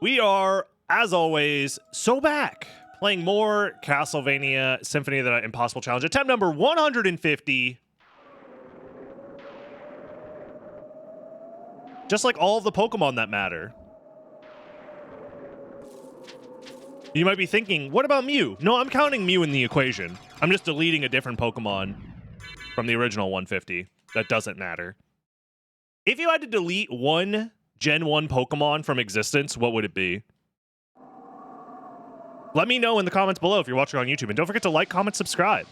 We are, as always, so back playing more Castlevania Symphony of the Night Impossible Challenge. Attempt number 150. Just like all of the Pokemon that matter. You might be thinking, what about Mew? No, I'm counting Mew in the equation. I'm just deleting a different Pokemon from the original 150. That doesn't matter. If you had to delete one Gen 1 Pokemon from existence, what would it be? Let me know in the comments below if you're watching on YouTube. And don't forget to like, comment, subscribe.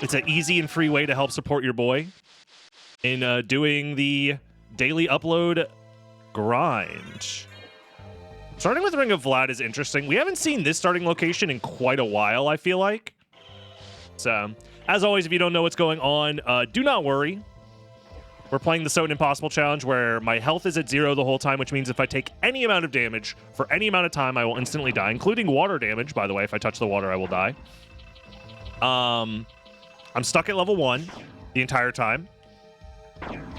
It's an easy and free way to help support your boy in doing the daily upload grind. Starting with Ring of Vlad is interesting. We haven't seen this starting location in quite a while, I feel like. So, as always, if you don't know what's going on, do not worry. We're playing the SotN Impossible Challenge where my health is at 0 the whole time, which means if I take any amount of damage for any amount of time, I will instantly die, including water damage, by the way. If I touch the water, I will die. I'm stuck at level 1 the entire time.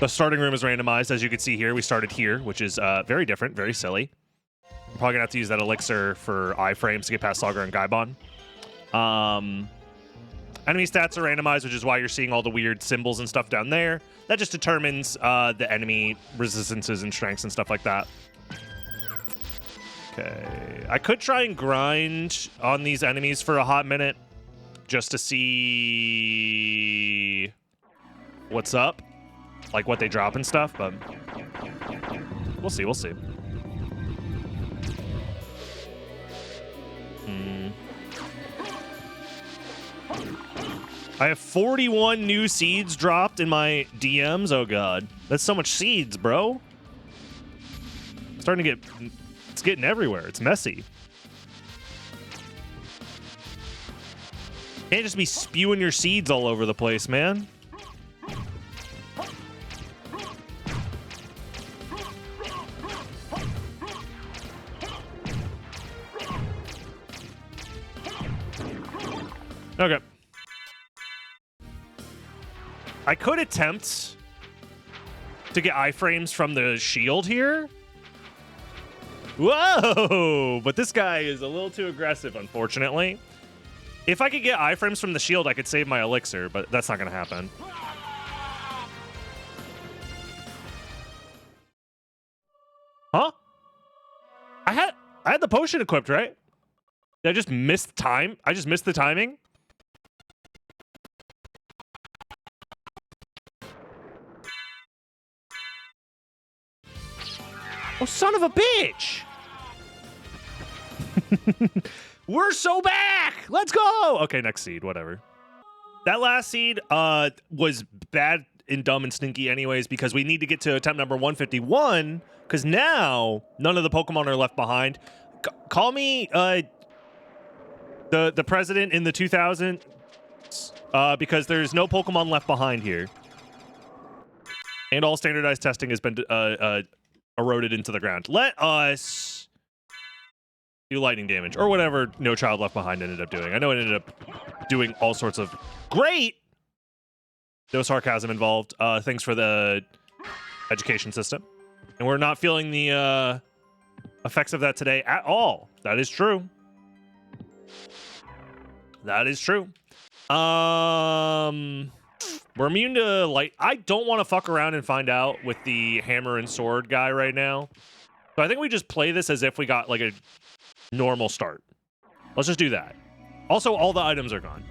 The starting room is randomized, as you can see here. We started here, which is very different, very silly. I'm probably gonna have to use that elixir for iframes to get past Sagar and Gaibon. Enemy stats are randomized, which is why you're seeing all the weird symbols and stuff down there. That just determines the enemy resistances and strengths and stuff like that. Okay. I could try and grind on these enemies for a hot minute just to see what's up. Like what they drop and stuff, but we'll see, we'll see. I have 41 new seeds dropped in my DMs. Oh god, that's so much seeds, bro. It's starting to get, it's getting everywhere. It's messy. Can't just be spewing your seeds all over the place, man. Okay. I could attempt to get iframes from the shield here. Whoa! But this guy is a little too aggressive, unfortunately. If I could get iframes from the shield, I could save my elixir, but that's not going to happen. Huh? I had the potion equipped, right? Did I just miss time? I just missed the timing? Oh, son of a bitch! We're so back! Let's go! Okay, next seed, whatever. That last seed was bad and dumb and stinky anyways because we need to get to attempt number 151 because now none of the Pokemon are left behind. Call me the president in the 2000s because there's no Pokemon left behind here. And all standardized testing has been eroded into the ground. Let us do lightning damage or whatever No Child Left Behind ended up doing. I know it ended up doing all sorts of great. No sarcasm involved. Thanks for the education system. And we're not feeling the effects of that today at all. That is true. That is true. We're immune to light. I don't want to fuck around and find out with the hammer and sword guy right now. So I think we just play this as if we got like a normal start. Let's just do that. Also, all the items are gone.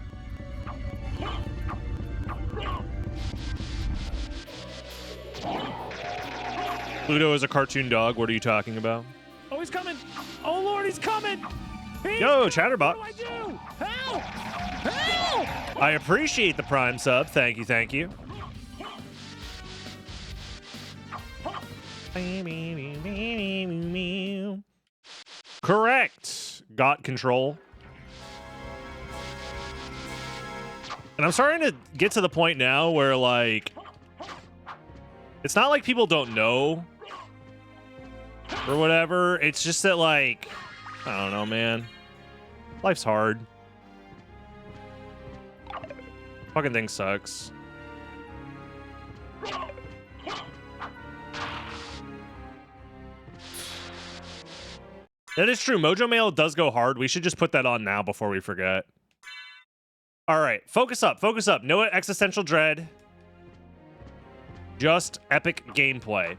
Pluto is a cartoon dog. What are you talking about? Oh, he's coming. Oh, Lord, he's coming. Yo, Chatterbot. What do I do? Help! Help! I appreciate the Prime sub. Thank you, thank you. Correct. Got control. And I'm starting to get to the point now where, like, it's not like people don't know or whatever. It's just that, like, I don't know, man. Life's hard. Fucking thing sucks. That is true. Mojo Mail does go hard. We should just put that on now before we forget. All right, focus up, focus up. No existential dread. Just epic gameplay.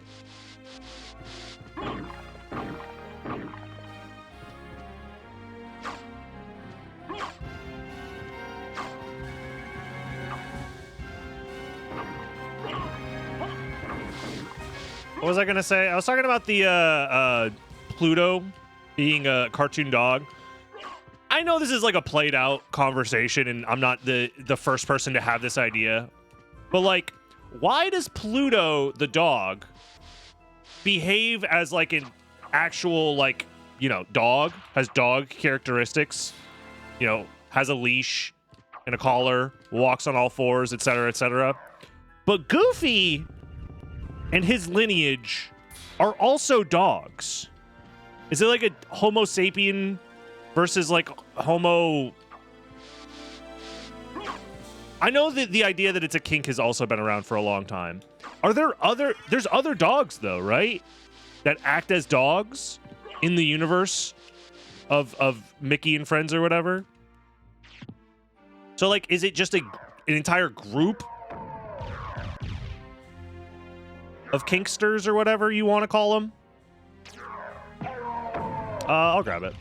What was I gonna say? I was talking about the Pluto being a cartoon dog. I know this is like a played out conversation and I'm not the first person to have this idea, but like, why does Pluto the dog behave as like an actual, like, you know, dog, has dog characteristics, you know, has a leash and a collar, walks on all fours, etc., etc. But Goofy and his lineage are also dogs. Is it like a Homo sapien versus like Homo? I know that the idea that it's a kink has also been around for a long time. Are there there's other dogs though, right? That act as dogs in the universe of Mickey and Friends or whatever? So like, is it just an entire group of kinksters or whatever you want to call them? I'll grab it.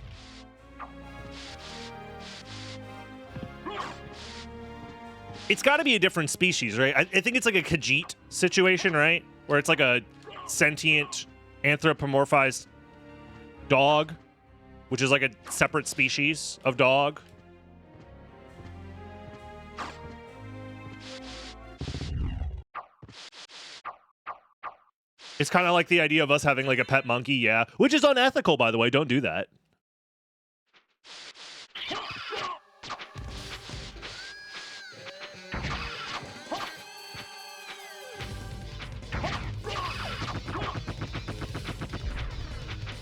It's got to be a different species, right? I think it's like a Khajiit situation, right? Where it's like a sentient, anthropomorphized dog, which is like a separate species of dog. It's kind of like the idea of us having like a pet monkey, yeah. Which is unethical, by the way. Don't do that.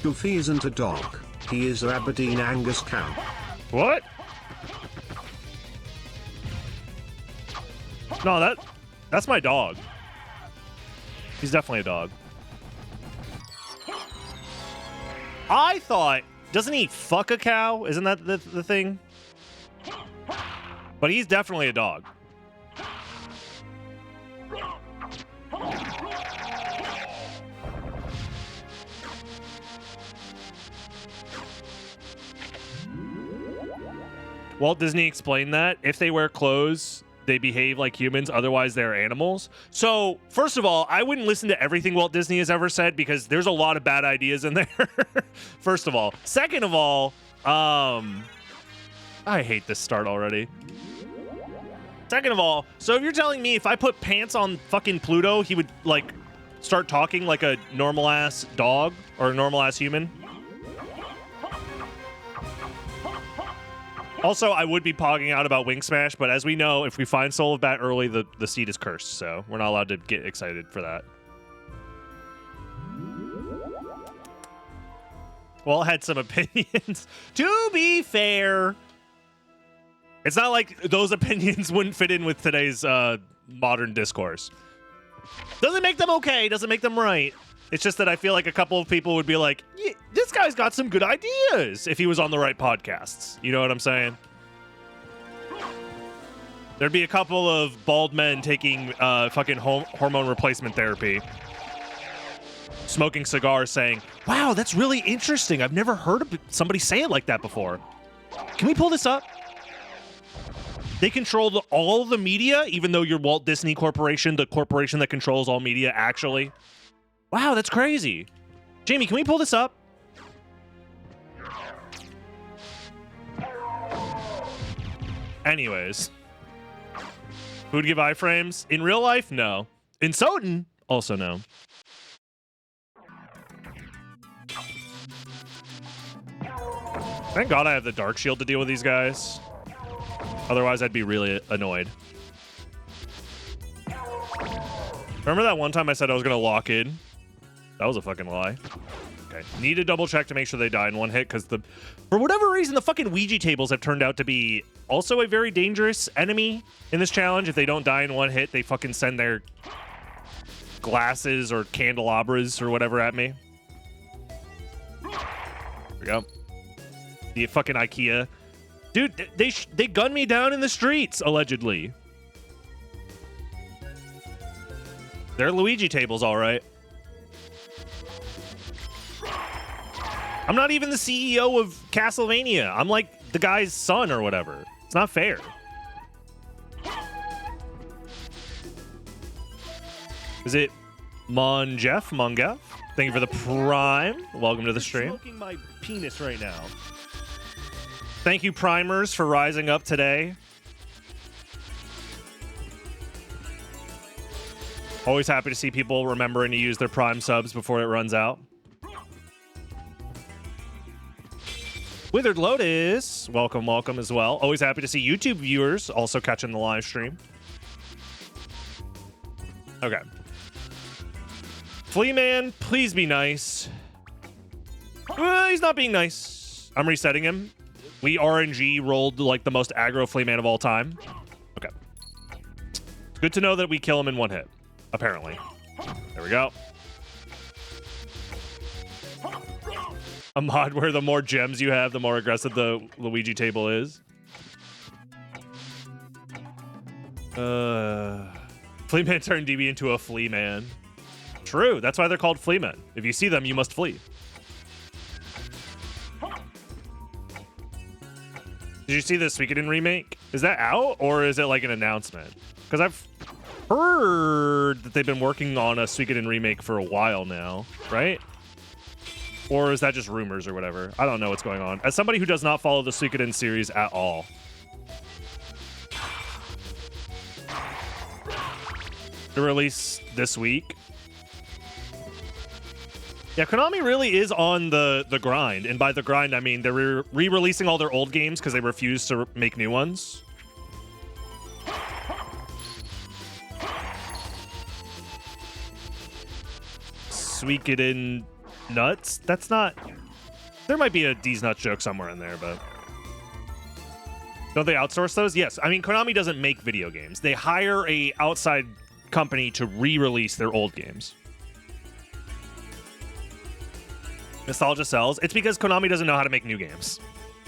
Goofy isn't a dog. He is an Aberdeen Angus cow. What? No, that's my dog. He's definitely a dog. I thought, doesn't he fuck a cow? Isn't that the thing? But he's definitely a dog. Walt Disney explained that if they wear clothes, they behave like humans, otherwise they're animals. So, first of all, I wouldn't listen to everything Walt Disney has ever said because there's a lot of bad ideas in there. First of all. Second of all, I hate this start already. Second of all, so if you're telling me if I put pants on fucking Pluto, he would, like, start talking like a normal-ass dog or a normal-ass human? Also, I would be pogging out about Wing Smash, but as we know, if we find Soul of Bat early, the seed is cursed, so we're not allowed to get excited for that. Well, I had some opinions. To be fair, it's not like those opinions wouldn't fit in with today's modern discourse. Doesn't make them okay, doesn't make them right. It's just that I feel like a couple of people would be like, yeah, this guy's got some good ideas if he was on the right podcasts. You know what I'm saying? There'd be a couple of bald men taking fucking hormone replacement therapy, smoking cigars saying, wow, that's really interesting. I've never heard of somebody say it like that before. Can we pull this up? They control all the media, even though you're Walt Disney Corporation, the corporation that controls all media, actually. Wow, that's crazy. Jamie, can we pull this up? Anyways. Who'd give iframes? In real life? No. In SotN? Also no. Thank God I have the Dark Shield to deal with these guys. Otherwise, I'd be really annoyed. Remember that one time I said I was going to lock in? That was a fucking lie. Okay. Need to double check to make sure they die in one hit, because for whatever reason, the fucking Ouija tables have turned out to be also a very dangerous enemy in this challenge. If they don't die in one hit, they fucking send their glasses or candelabras or whatever at me. There we go. The fucking IKEA. Dude, they gunned me down in the streets, allegedly. They're Luigi tables, all right. I'm not even the CEO of Castlevania. I'm like the guy's son or whatever. It's not fair. Is it Mongef? Thank you for the prime. Welcome to the stream. Smoking my penis right now. Thank you, Primers, for rising up today. Always happy to see people remembering to use their Prime subs before it runs out. Withered Lotus, welcome as well. Always happy to see YouTube viewers also catching the live stream. Okay. Flea Man, please be nice. He's not being nice. I'm resetting him. We RNG rolled like the most aggro Flea Man of all time. Okay. It's good to know that we kill him in one hit, apparently. There we go. A mod where the more gems you have, the more aggressive the Luigi table is. Flea Man turned DB into a flea man. True, that's why they're called flea men. If you see them, you must flee. Did you see the Suikoden remake? Is that out, or is it like an announcement? Because I've heard that they've been working on a Suikoden remake for a while now, right? Or is that just rumors or whatever? I don't know what's going on. As somebody who does not follow the Suikoden series at all. The release this week. Yeah, Konami really is on the grind. And by the grind, I mean they're re-releasing all their old games because they refuse to make new ones. Suikoden nuts? That's not... There might be a D's nuts joke somewhere in there, but... Don't they outsource those? Yes. I mean, Konami doesn't make video games. They hire a outside company to re-release their old games. Nostalgia sells. It's because Konami doesn't know how to make new games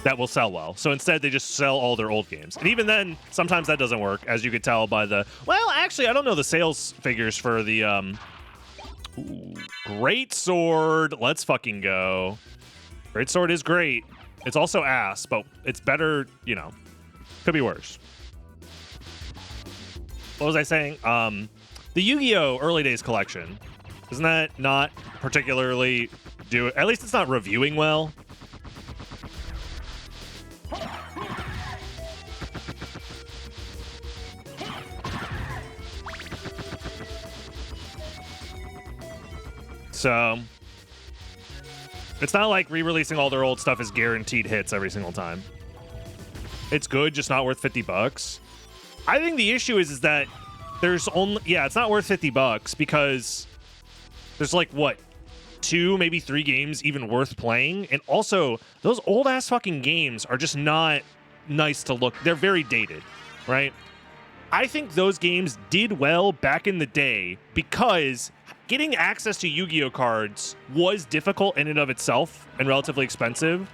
that will sell well. So instead, they just sell all their old games. And even then, sometimes that doesn't work, as you could tell by the... Well, actually, I don't know the sales figures for the... Ooh, Great Sword. Let's fucking go. Great Sword is great. It's also ass, but it's better, you know. Could be worse. What was I saying? The Yu-Gi-Oh! Early Days collection. Isn't that not particularly... At least it's not reviewing well. So it's not like re-releasing all their old stuff is guaranteed hits every single time. It's good, just not worth $50. I think the issue is that there's only... Yeah, it's not worth $50 because there's like, what, 2, maybe 3 games even worth playing. And also, those old-ass fucking games are just not nice to look. They're very dated, right? I think those games did well back in the day because getting access to Yu-Gi-Oh! Cards was difficult in and of itself and relatively expensive.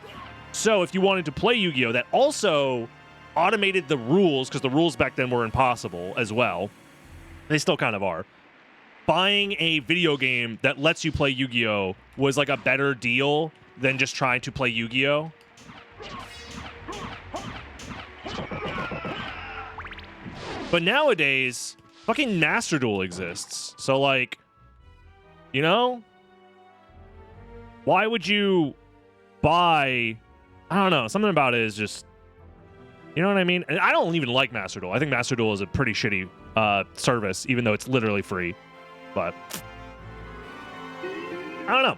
So if you wanted to play Yu-Gi-Oh! That also automated the rules, because the rules back then were impossible as well. They still kind of are. Buying a video game that lets you play Yu-Gi-Oh! Was like a better deal than just trying to play Yu-Gi-Oh! But nowadays, fucking Master Duel exists. So like, you know, why would you buy... I don't know. Something about it is just... You know what I mean? And I don't even like Master Duel. I think Master Duel is a pretty shitty service, even though it's literally free. But I don't know.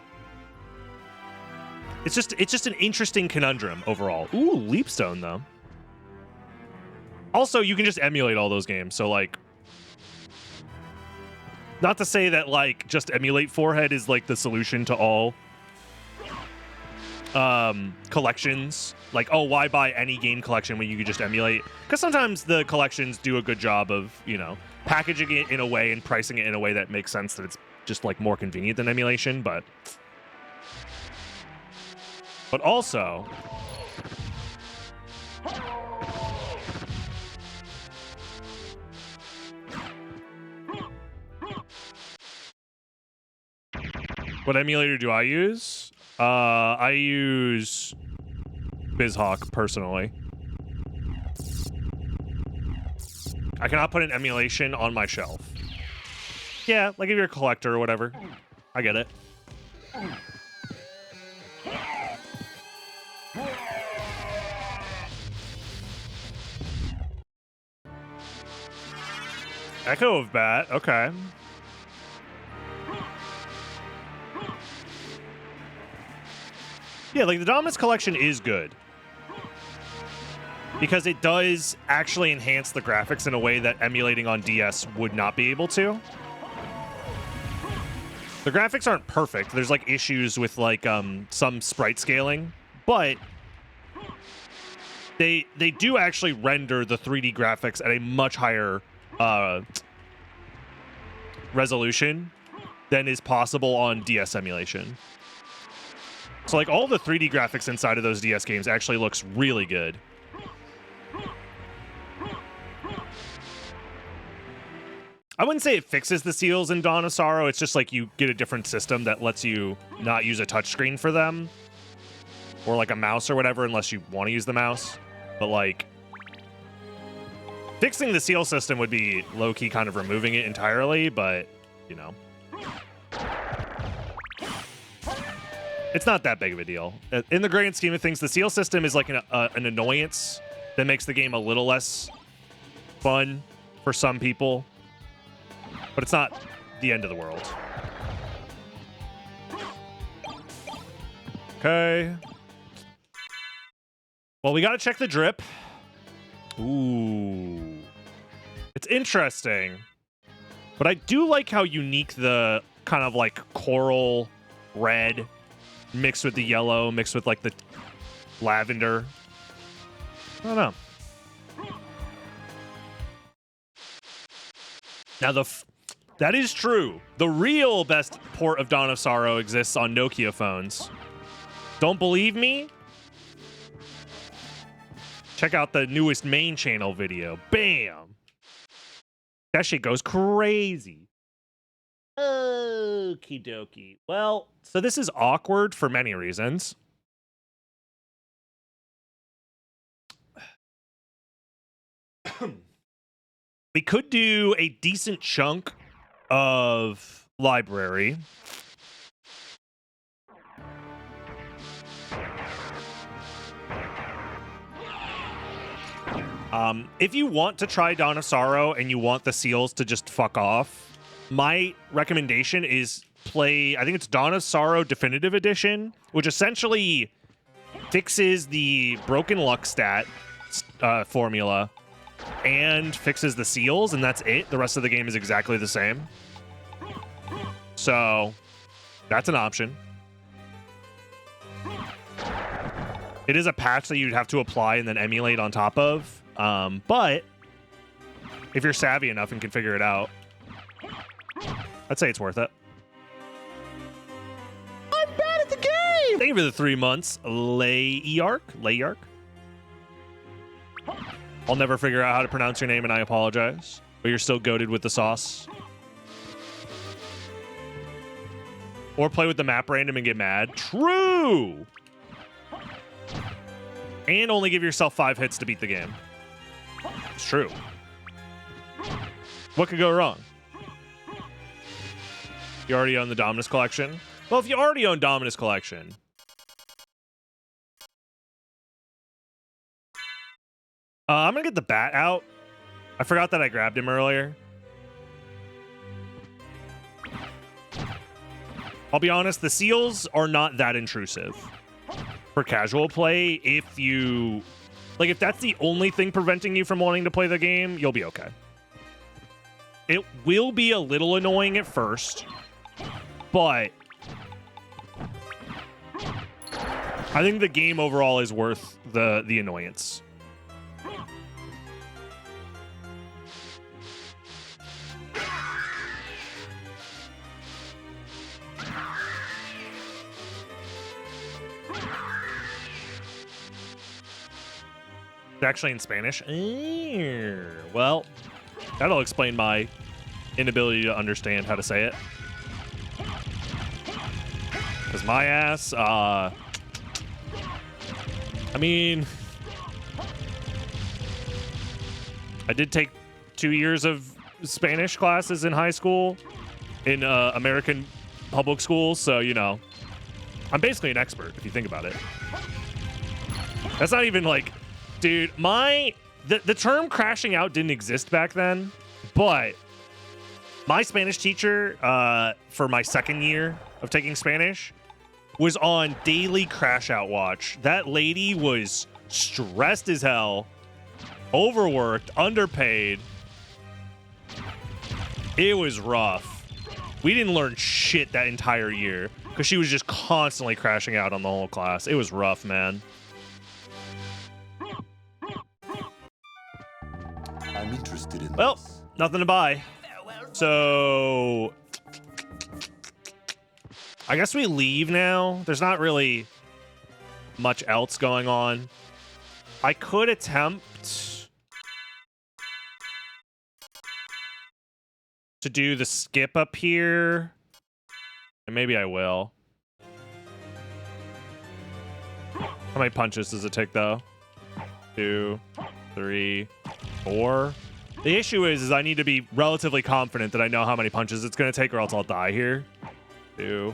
It's just an interesting conundrum overall. Ooh, Leapstone though. Also, you can just emulate all those games. So like, not to say that like just emulate Forehead is like the solution to all collections. Like, oh, why buy any game collection when you could just emulate? Because sometimes the collections do a good job of, you know, packaging it in a way and pricing it in a way that makes sense that it's just like more convenient than emulation. But But also, what emulator do I use? I use BizHawk personally. I cannot put an emulation on my shelf. Yeah, like if you're a collector or whatever. I get it. Echo of Bat, okay. Yeah, like the Dominus Collection is good. Because it does actually enhance the graphics in a way that emulating on DS would not be able to. The graphics aren't perfect. There's like issues with like some sprite scaling, but they do actually render the 3D graphics at a much higher resolution than is possible on DS emulation. So like all the 3D graphics inside of those DS games actually looks really good. I wouldn't say it fixes the seals in Dawn of Sorrow. It's just like you get a different system that lets you not use a touchscreen for them. Or like a mouse or whatever, unless you want to use the mouse. But like, fixing the seal system would be low-key kind of removing it entirely, but, you know. It's not that big of a deal. In the grand scheme of things, the seal system is like an annoyance that makes the game a little less fun for some people. But it's not the end of the world. Okay. Well, we got to check the drip. Ooh. It's interesting. But I do like how unique the kind of like coral red mixed with the yellow, mixed with like the lavender. I don't know. Now, that is true. The real best port of Dawn of Sorrow exists on Nokia phones. Don't believe me? Check out the newest main channel video. Bam! That shit goes crazy. Okie dokie. Well, so this is awkward for many reasons. We could do a decent chunk of library. If you want to try Dawn of Sorrow and you want the seals to just fuck off, my recommendation is play, I think it's Dawn of Sorrow Definitive Edition, which essentially fixes the broken luck stat formula and fixes the seals, and that's it. The rest of the game is exactly the same. So, that's an option. It is a patch that you'd have to apply and then emulate on top of. But if you're savvy enough and can figure it out, I'd say it's worth it. I'm bad at the game! Thank you for the 3 months, Layark. I'll never figure out how to pronounce your name, and I apologize. But you're still goated with the sauce. Or play with the map random and get mad. True! And only give yourself 5 hits to beat the game. It's true. What could go wrong? You already own the Dominus Collection? Well, if you already own Dominus Collection, I'm gonna get the bat out. I forgot that I grabbed him earlier. I'll be honest, the seals are not that intrusive for casual play. If you, like, if that's the only thing preventing you from wanting to play the game, you'll be okay. It will be a little annoying at first, but I think the game overall is worth the annoyance. It's actually in Spanish. Well, that'll explain my inability to understand how to say it. Because my ass, I mean, I did take 2 years of Spanish classes in high school in American public schools, so, you know, I'm basically an expert if you think about it. That's not even like, dude, the term crashing out didn't exist back then, but my Spanish teacher for my second year of taking Spanish was on daily crash out watch. That lady was stressed as hell, overworked, underpaid. It was rough. We didn't learn shit that entire year because she was just constantly crashing out on the whole class. It was rough, man. I'm interested in Well, this. nothing to buy. So I guess we leave now. There's not really much else going on. I could attempt to do the skip up here, and maybe I will. How many punches does it take, though? 2, 3, 4. The issue is I need to be relatively confident that I know how many punches it's going to take, or else I'll die here. 2,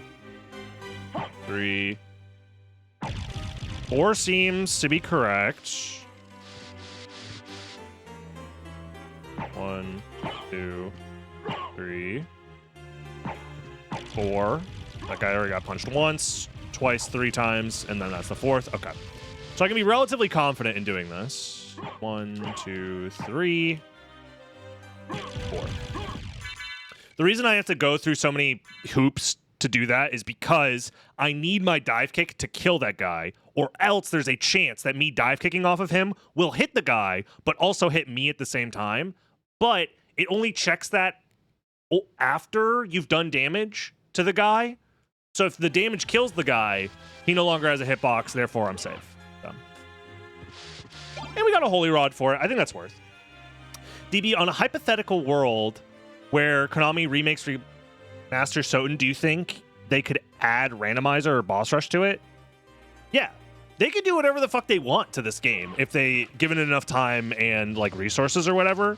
3, 4 seems to be correct. 1, 2, 3, 4. That guy already got punched once, twice, 3 times, and then that's the 4th. Okay. So I can be relatively confident in doing this. 1, 2, 3, 4. The reason I have to go through so many hoops to do that is because I need my dive kick to kill that guy, or else there's a chance that me dive kicking off of him will hit the guy, but also hit me at the same time. But it only checks that after you've done damage to the guy. So if the damage kills the guy, he no longer has a hitbox, therefore I'm safe. So. And we got a Holy Rod for it. I think that's worth. DB, on a hypothetical world where Konami remakes Remasters SotN, do you think they could add Randomizer or Boss Rush to it? Yeah. They could do whatever the fuck they want to this game if they given it enough time and like resources or whatever.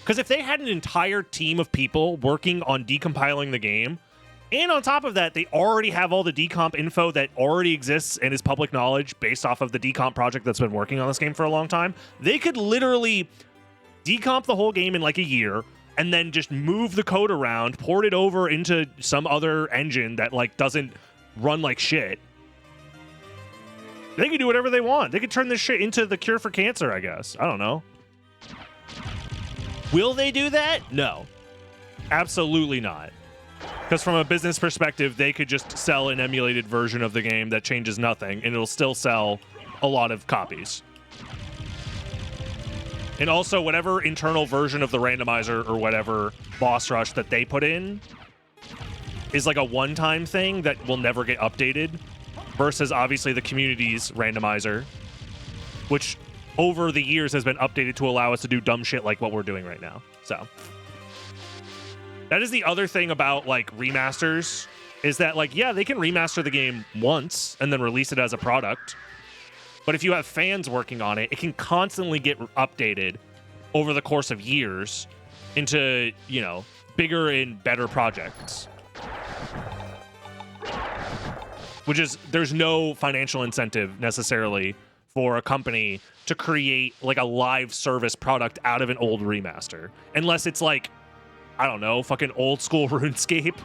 Because if they had an entire team of people working on decompiling the game, and on top of that, they already have all the decomp info that already exists and is public knowledge based off of the decomp project that's been working on this game for a long time, they could literally decomp the whole game in like a year and then just move the code around, port it over into some other engine that like doesn't run like shit. They could do whatever they want. They could turn this shit into the cure for cancer, I guess. I don't know. Will they do that? No. Absolutely not. Because from a business perspective, they could just sell an emulated version of the game that changes nothing, and it'll still sell a lot of copies. And also, whatever internal version of the randomizer or whatever boss rush that they put in is like a one-time thing that will never get updated, versus obviously the community's randomizer, which over the years has been updated to allow us to do dumb shit like what we're doing right now. So that is the other thing about like remasters, is that like, yeah, they can remaster the game once and then release it as a product. But if you have fans working on it, it can constantly get updated over the course of years into, you know, bigger and better projects. Which is, there's no financial incentive necessarily for a company to create like a live service product out of an old remaster. Unless it's like, I don't know, fucking old school RuneScape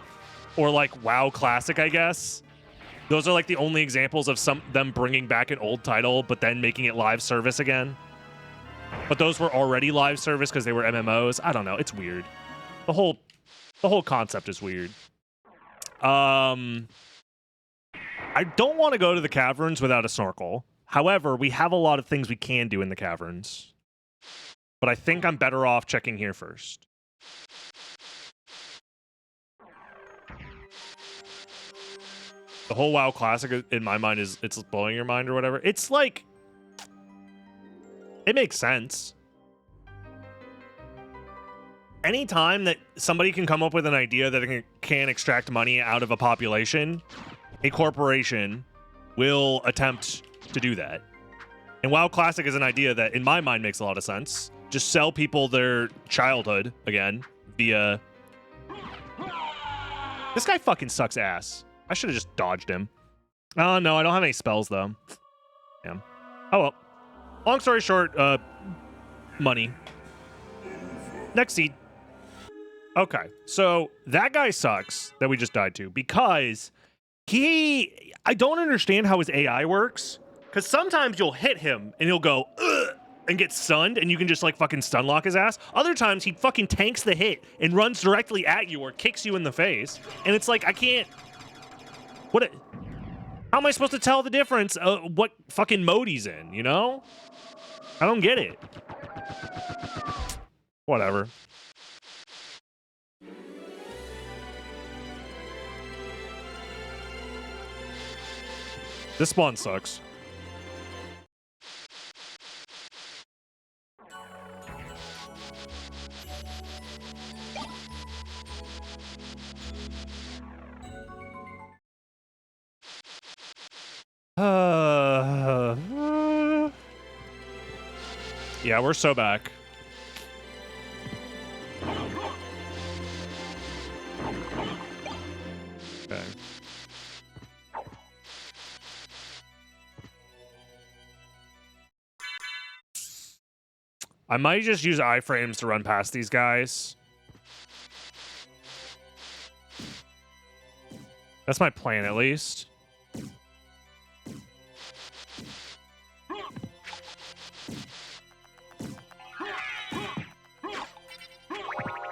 or like WoW Classic, I guess. Those are like the only examples of them bringing back an old title but then making it live service again. But those were already live service because they were MMOs. I don't know. It's weird. The whole concept is weird. I don't want to go to the caverns without a snorkel. However, we have a lot of things we can do in the caverns. But I think I'm better off checking here first. The whole WoW Classic, in my mind, it's blowing your mind or whatever. It's like... It makes sense. Anytime that somebody can come up with an idea that it can extract money out of a population, a corporation will attempt to do that. And WoW Classic is an idea that, in my mind, makes a lot of sense. Just sell people their childhood again via... This guy fucking sucks ass. I should have just dodged him. Oh, no, I don't have any spells, though. Damn. Oh, well. Long story short, money. Next seed. Okay, so that guy sucks that we just died to because I don't understand how his AI works. Because sometimes you'll hit him and he'll go, ugh, and get stunned, and you can just like fucking stun lock his ass. Other times he fucking tanks the hit and runs directly at you or kicks you in the face. And it's like, I can't... How am I supposed to tell the difference what fucking mode he's in, you know? I don't get it. Whatever. This spawn sucks. Yeah, we're so back. Okay. I might just use iframes to run past these guys. That's my plan, at least.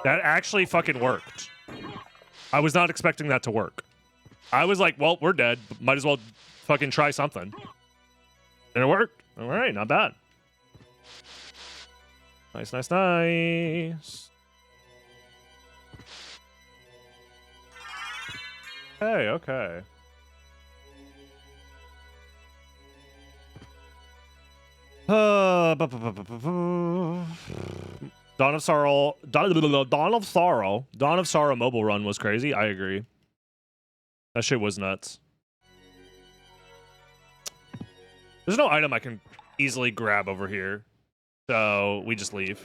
That actually fucking worked. I was not expecting that to work. I was like, well, we're dead. Might as well fucking try something. And it worked. All right, not bad. Nice, nice, nice. Hey, okay. Dawn of Sorrow mobile run was crazy. I agree. That shit was nuts. There's no item I can easily grab over here. So we just leave.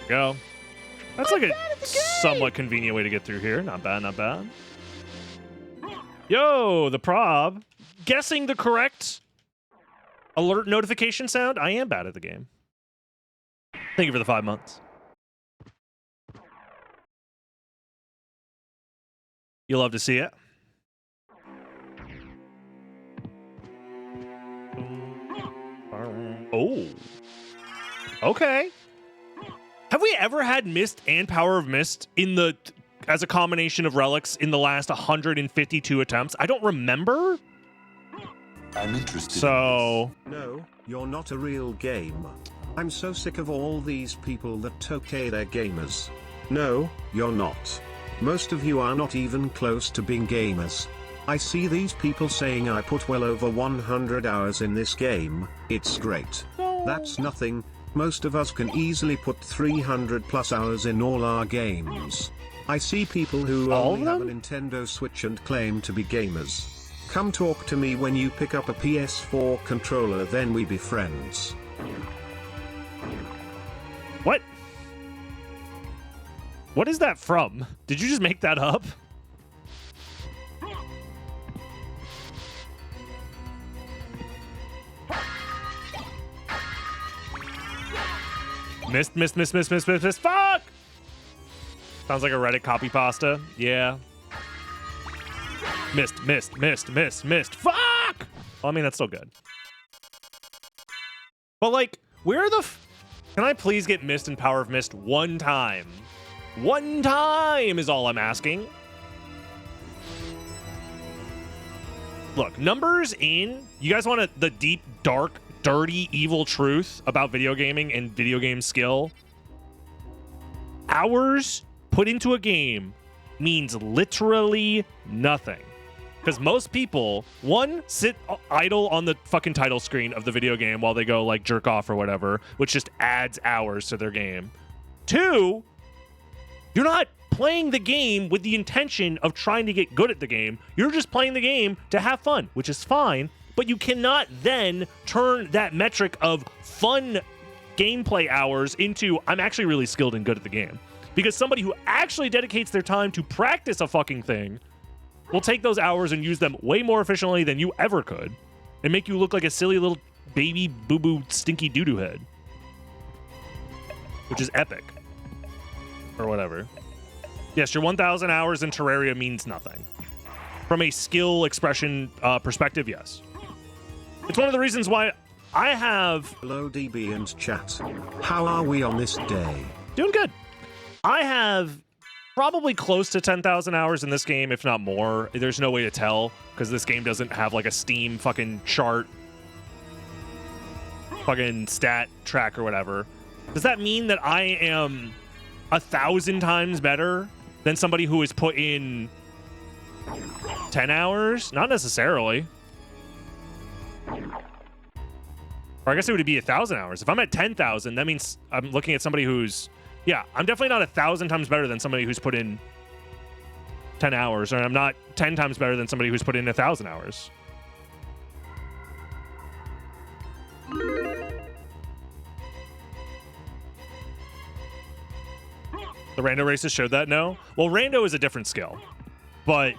Go. That's like a somewhat convenient way to get through here. Not bad, not bad. Yo, the prob. Guessing the correct alert notification sound. I am bad at the game. Thank you for the 5 months. You love to see it. Oh. Okay. Have we ever had Mist and Power of Mist in the as a combination of relics in the last 152 attempts? I don't remember. I'm interested. So no, you're not a real gamer. I'm so sick of all these people that okay they're gamers. No, you're not. Most of you are not even close to being gamers. I see these people saying I put well over 100 hours in this game. It's great. That's nothing. Most of us can easily put 300 plus hours in all our games. I see people who only have a Nintendo Switch and claim to be gamers. Come talk to me when you pick up a PS4 controller, then we be friends. What? What is that from? Did you just make that up? Missed. Fuck! Sounds like a Reddit copy pasta. Yeah. Missed. Fuck! Well, I mean, that's still good. But, like, where the can I please get Mist and Power of Mist one time? One time is all I'm asking. Look, numbers in. You guys want the deep, dark, dirty, evil truth about video gaming and video game skill? Hours put into a game means literally nothing. Because most people, one, sit idle on the fucking title screen of the video game while they go like jerk off or whatever, which just adds hours to their game. Two, you're not playing the game with the intention of trying to get good at the game. You're just playing the game to have fun, which is fine, but you cannot then turn that metric of fun gameplay hours into I'm actually really skilled and good at the game. Because somebody who actually dedicates their time to practice a fucking thing will take those hours and use them way more efficiently than you ever could and make you look like a silly little baby boo-boo stinky doo-doo head. Which is epic. Or whatever. Yes, your 1,000 hours in Terraria means nothing. From a skill expression perspective, yes. It's one of the reasons why I have... Hello DB and chat. How are we on this day? Doing good. I have probably close to 10,000 hours in this game, if not more. There's no way to tell, because this game doesn't have like a Steam fucking chart, fucking stat track or whatever. Does that mean that I am 1,000 times better than somebody who has put in 10 hours? Not necessarily. Or I guess it would be 1,000 hours. If I'm at 10,000, that means I'm looking at somebody who's... Yeah, I'm definitely not 1,000 times better than somebody who's put in 10 hours, or I'm not 10 times better than somebody who's put in 1,000 hours. The rando races showed that? No? Well, rando is a different skill, but...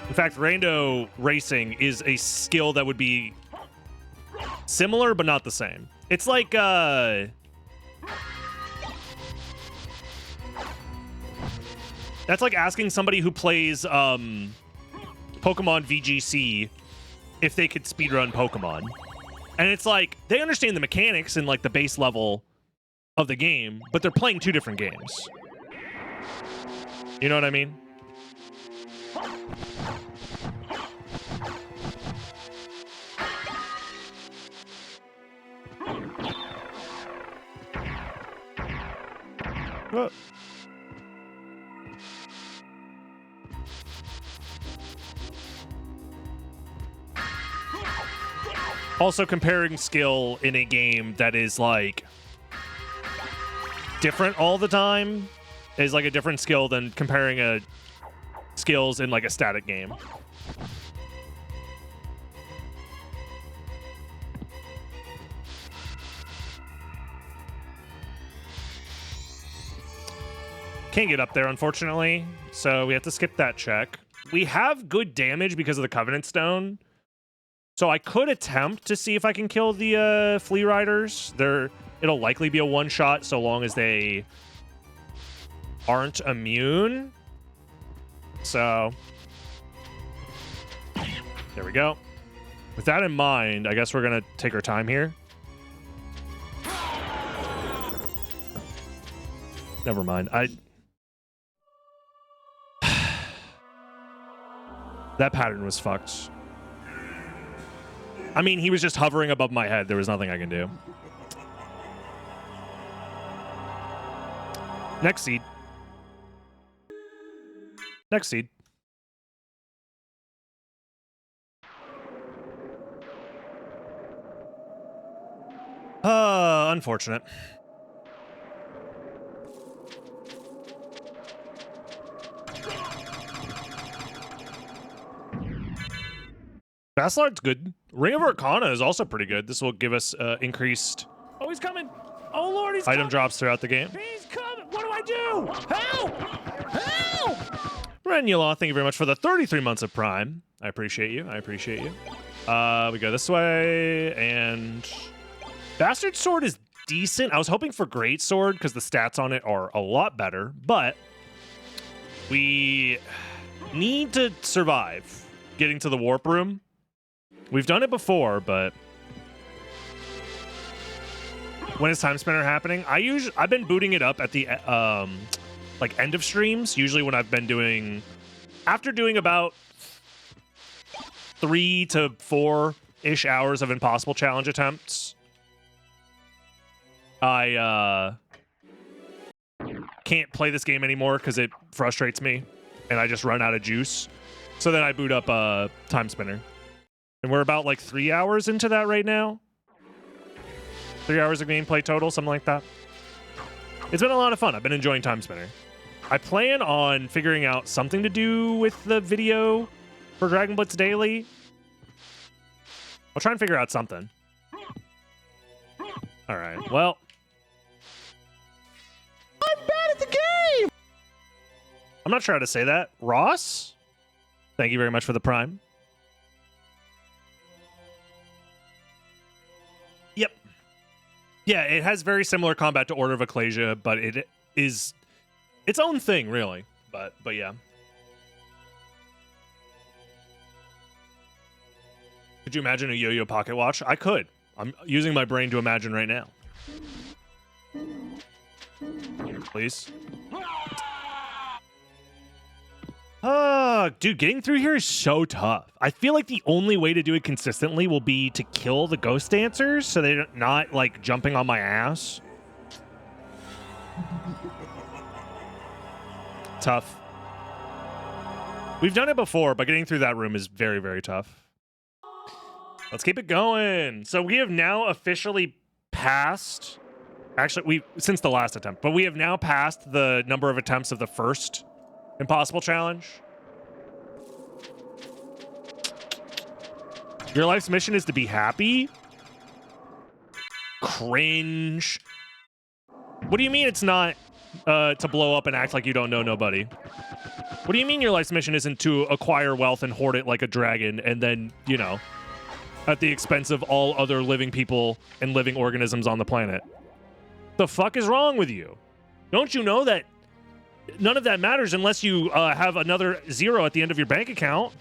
In fact, rando racing is a skill that would be similar, but not the same. It's like, that's like asking somebody who plays Pokemon VGC if they could speedrun Pokemon. And it's like, they understand the mechanics and like the base level of the game, but they're playing two different games. You know what I mean? What? Also, comparing skill in a game that is like different all the time is like a different skill than comparing skills in like a static game. Can't get up there, unfortunately, so we have to skip that check. We have good damage because of the Covenant Stone, so I could attempt to see if I can kill the Flea Riders. It'll likely be a one-shot so long as they aren't immune. So, there we go. With that in mind, I guess we're going to take our time here. Never mind. That pattern was fucked. I mean, he was just hovering above my head. There was nothing I can do. Next seed. Next seed. Unfortunate. Basslard's good. Ring of Arcana is also pretty good. This will give us increased... Oh, he's coming! Oh, Lord, he's item coming! drops throughout the game. He's coming! What do I do? Help! Help! Renulaw, thank you very much for the 33 months of Prime. I appreciate you. I appreciate you. We go this way, and... Bastard Sword is decent. I was hoping for Great Sword, because the stats on it are a lot better, but... we need to survive getting to the Warp Room. We've done it before, but when is Time Spinner happening? I've been booting it up at the like end of streams. Usually when I've been doing after doing about 3 to 4-ish hours of impossible challenge attempts, I can't play this game anymore because it frustrates me and I just run out of juice. So then I boot up Time Spinner. And we're about like 3 hours into that right now. 3 hours of gameplay total, something like that. It's been a lot of fun. I've been enjoying Time Spinner. I plan on figuring out something to do with the video for Dragon Blitz Daily. I'll try and figure out something. All right, well. I'm bad at the game! I'm not sure how to say that. Ross? Thank you very much for the Prime. Yep. Yeah, it has very similar combat to Order of Ecclesia, but it is its own thing, really. But yeah. Could you imagine a Yo-Yo Pocket Watch? I could. I'm using my brain to imagine right now. Please. Dude, getting through here is so tough. I feel like the only way to do it consistently will be to kill the ghost dancers so they're not, like, jumping on my ass. Tough. We've done it before, but getting through that room is very, very tough. Let's keep it going. So we have now officially passed... Actually, since the last attempt, but we have now passed the number of attempts of the first impossible challenge. Your life's mission is to be happy? Cringe. What do you mean it's not to blow up and act like you don't know nobody? What do you mean your life's mission isn't to acquire wealth and hoard it like a dragon and then, you know, at the expense of all other living people and living organisms on the planet? The fuck is wrong with you? Don't you know that none of that matters unless you have another 0 at the end of your bank account?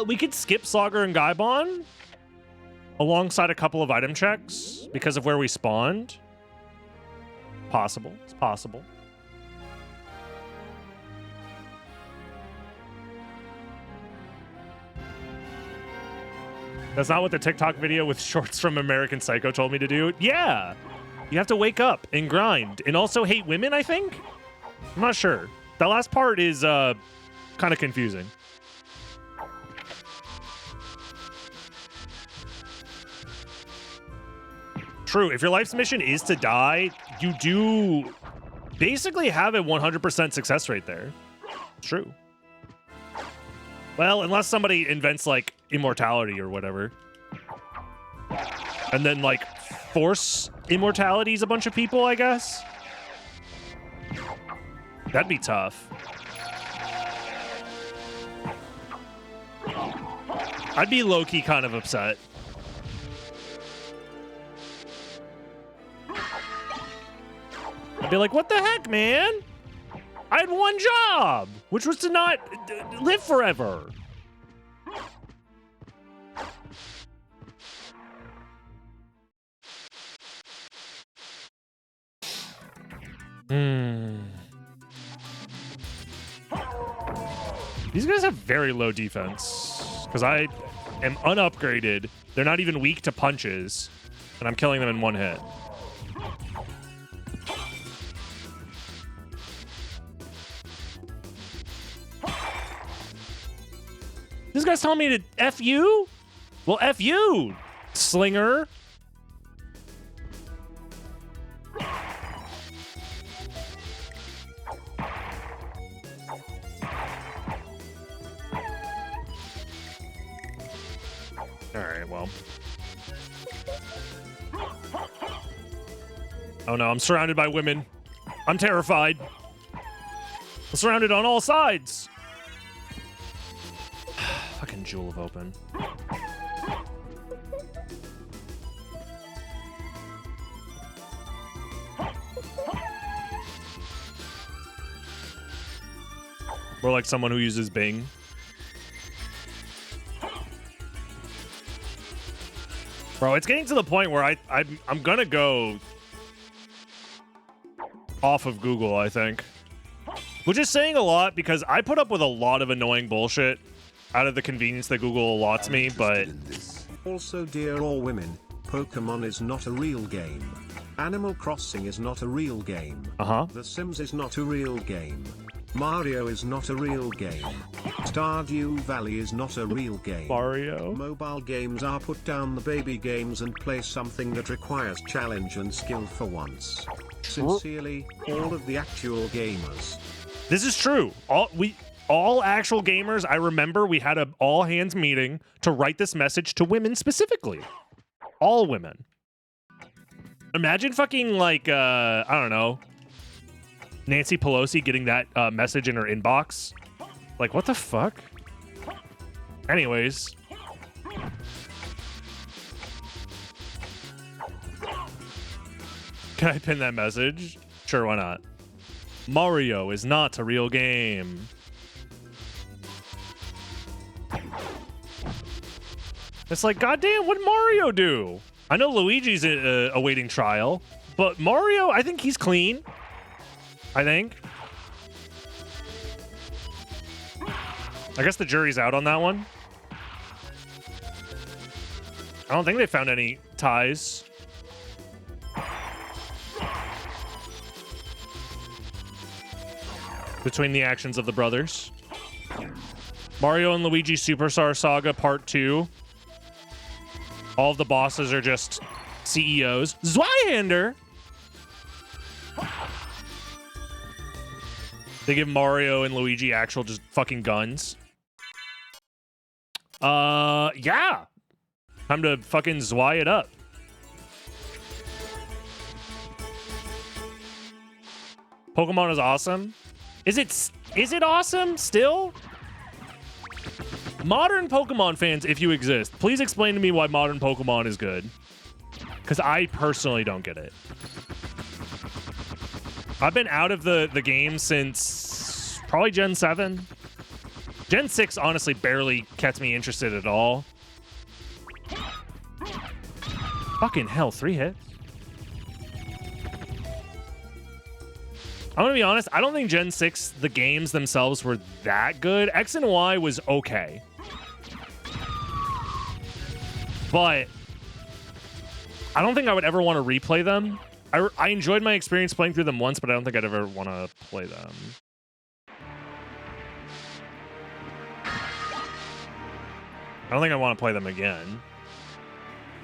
We could skip Sagar and Gaibon alongside a couple of item checks because of where we spawned. Possible. It's possible. That's not what the TikTok video with shorts from American Psycho told me to do. Yeah. You have to wake up and grind and also hate women, I think? I'm not sure. That last part is kind of confusing. True. If your life's mission is to die, you do basically have a 100% success rate there. True. Well, unless somebody invents, like, immortality or whatever. And then, like, force immortalities a bunch of people, I guess? That'd be tough. I'd be low-key kind of upset. I'd be like, what the heck, man? I had one job, which was to not live forever. These guys have very low defense because I am unupgraded. They're not even weak to punches, and I'm killing them in one hit. This guy's telling me to F you? Well, F you, slinger. All right, well. Oh no, I'm surrounded by women. I'm terrified. I'm surrounded on all sides. Fucking Jewel of Open. Or like someone who uses Bing. Bro, it's getting to the point where I'm gonna go off of Google, I think. Which is saying a lot because I put up with a lot of annoying bullshit out of the convenience that Google allots me, but In this. Also, dear all women, Pokemon is not a real game. Animal Crossing is not a real game. The Sims is not a real game. Mario is not a real game. Stardew Valley is not a real game. Mario. Mobile games are put down the baby games and play something that requires challenge and skill for once. Sincerely, all of the actual gamers. This is true. All actual gamers, I remember we had a all hands meeting to write this message to women specifically. All women. Imagine fucking like I don't know, Nancy Pelosi getting that message in her inbox. Like, what the fuck? Anyways. Can I pin that message? Sure, why not? Mario is not a real game. It's like, goddamn, what did Mario do? I know Luigi's awaiting trial, but Mario, I think he's clean. I think. I guess the jury's out on that one. I don't think they found any ties. Between the actions of the brothers. Mario and Luigi Superstar Saga Part 2. All of the bosses are just CEOs. Zweihander! They give Mario and Luigi actual just fucking guns. Yeah. Time to fucking Zwei it up. Pokemon is awesome. Is it awesome still? Modern Pokemon fans, if you exist, please explain to me why modern Pokemon is good. Because I personally don't get it. I've been out of the game since probably Gen 7. Gen 6 honestly barely kept me interested at all. Fucking hell, 3 hits. I'm gonna be honest, I don't think Gen 6, the games themselves were that good. X and Y was okay. But I don't think I would ever want to replay them. I enjoyed my experience playing through them once, but I don't think I'd ever want to play them. I don't think I want to play them again.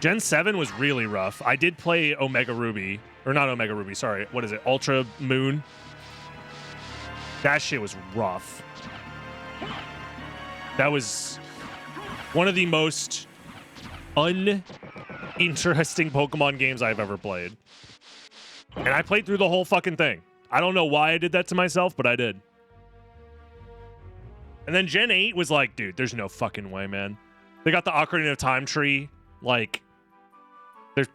Gen 7 was really rough. I did play Omega Ruby. Or not Omega Ruby, sorry. What is it? Ultra Moon. That shit was rough. That was one of the most uninteresting Pokemon games I've ever played. And I played through the whole fucking thing. I don't know why I did that to myself, but I did. And then Gen 8 was like, dude, there's no fucking way, man. They got the Ocarina of Time tree. Like,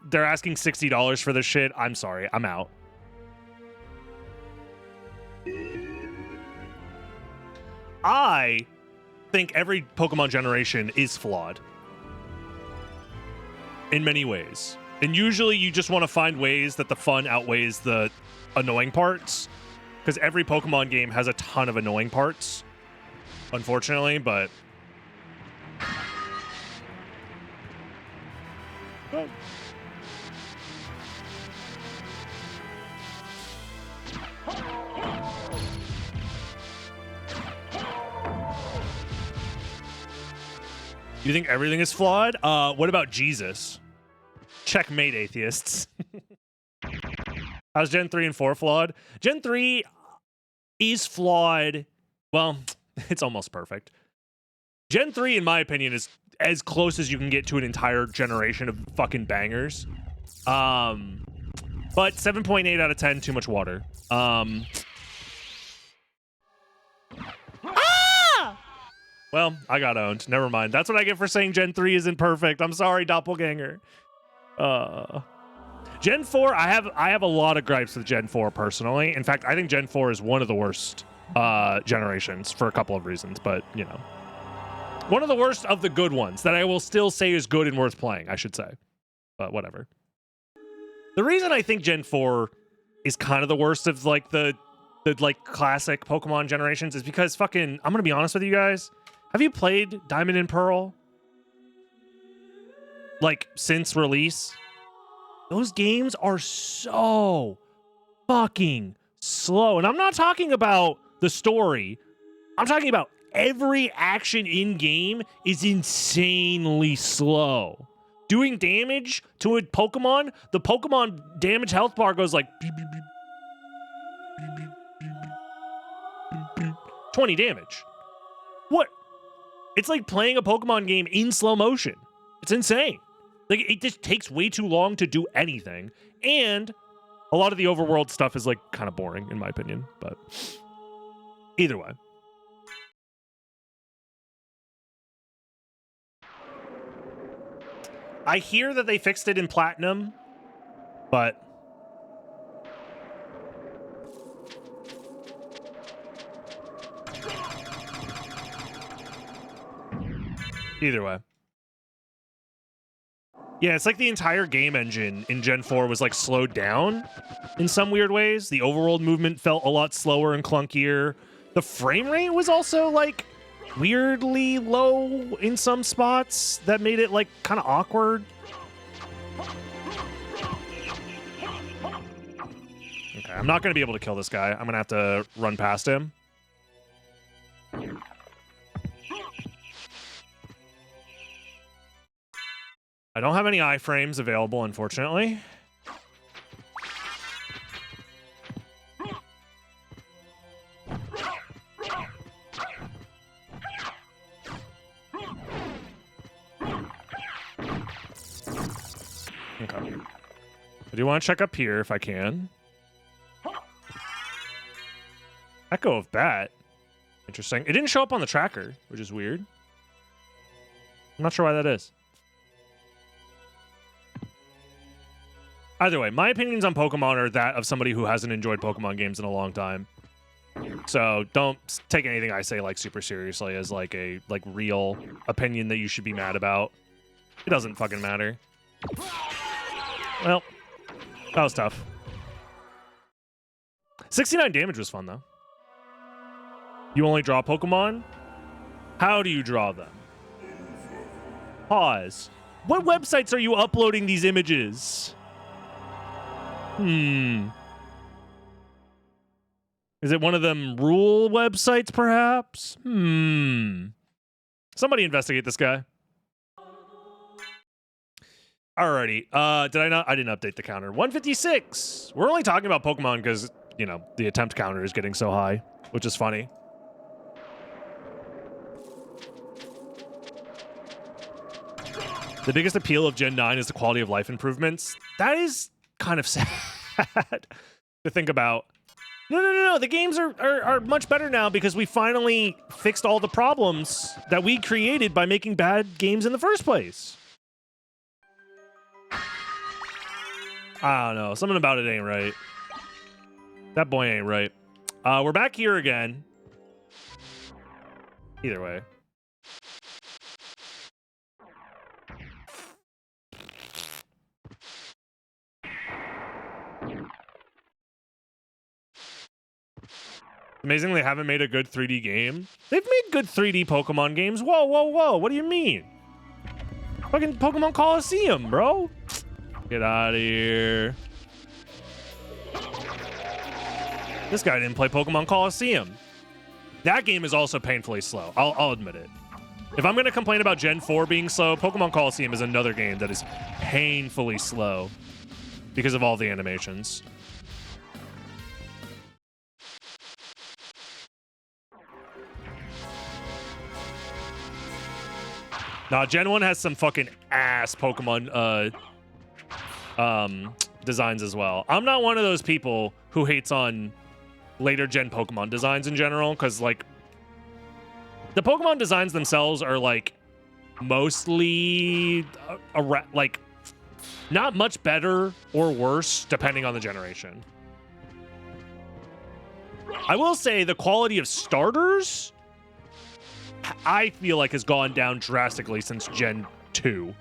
they're asking $60 for this shit. I'm sorry. I'm out. I think every Pokemon generation is flawed. In many ways. And usually you just want to find ways that the fun outweighs the annoying parts. Because every Pokemon game has a ton of annoying parts. Unfortunately, but... Oh. You think everything is flawed? What about Jesus? Checkmate, atheists. How's Gen 3 and 4 flawed? Gen 3 is flawed. Well, it's almost perfect. Gen 3, in my opinion, is as close as you can get to an entire generation of fucking bangers. But 7.8 out of 10, too much water. Well, I got owned. Never mind. That's what I get for saying Gen 3 isn't perfect. I'm sorry, doppelganger. Gen 4, I have a lot of gripes with Gen 4 personally. In fact, I think Gen 4 is one of the worst generations for a couple of reasons, but you know. One of the worst of the good ones that I will still say is good and worth playing, I should say. But whatever. The reason I think Gen 4 is kind of the worst of like the like classic Pokemon generations is because fucking, I'm gonna be honest with you guys, Have you played Diamond and Pearl? Like, since release? Those games are so fucking slow. And I'm not talking about the story. I'm talking about every action in-game is insanely slow. Doing damage to a Pokemon, the Pokemon damage health bar goes like... beep, beep, beep, beep, beep, beep, beep, beep, beep, 20 damage. What? It's like playing a Pokemon game in slow motion. It's insane. Like, it just takes way too long to do anything. And a lot of the overworld stuff is, like, kind of boring, in my opinion. But either way. I hear that they fixed it in Platinum, but... either way. Yeah, it's like the entire game engine in Gen 4 was like slowed down in some weird ways. The overworld movement felt a lot slower and clunkier. The frame rate was also like weirdly low in some spots that made it like kind of awkward. Okay, I'm not going to be able to kill this guy. I'm going to have to run past him. I don't have any iframes available, unfortunately. Okay. I do want to check up here if I can. Echo of Bat. Interesting. It didn't show up on the tracker, which is weird. I'm not sure why that is. Either way, my opinions on Pokemon are that of somebody who hasn't enjoyed Pokemon games in a long time. So don't take anything I say like super seriously as like a real opinion that you should be mad about. It doesn't fucking matter. Well, that was tough. 69 damage was fun though. You only draw Pokemon? How do you draw them? Pause. What websites are you uploading these images? Is it one of them rule websites, perhaps? Somebody investigate this guy. Alrighty. Did I not? I didn't update the counter. 156. We're only talking about Pokemon because, you know, the attempt counter is getting so high, which is funny. The biggest appeal of Gen 9 is the quality of life improvements. That is kind of sad to think about. No. The games are much better now because we finally fixed all the problems that we created by making bad games in the first place. I don't know. Something about it ain't right. That boy ain't right. We're back here again. Either way. Amazing they haven't made a good 3D game. They've made good 3D Pokemon games. Whoa. What do you mean? Fucking Pokemon Coliseum, bro. Get out of here. This guy didn't play Pokemon Coliseum. That game is also painfully slow. I'll admit it. If I'm going to complain about Gen 4 being slow, Pokemon Coliseum is another game that is painfully slow because of all the animations. Nah, Gen 1 has some fucking ass Pokemon designs as well. I'm not one of those people who hates on later gen Pokemon designs in general, because like the Pokemon designs themselves are like mostly like not much better or worse depending on the generation. I will say the quality of starters, I feel like, has gone down drastically since Gen 2.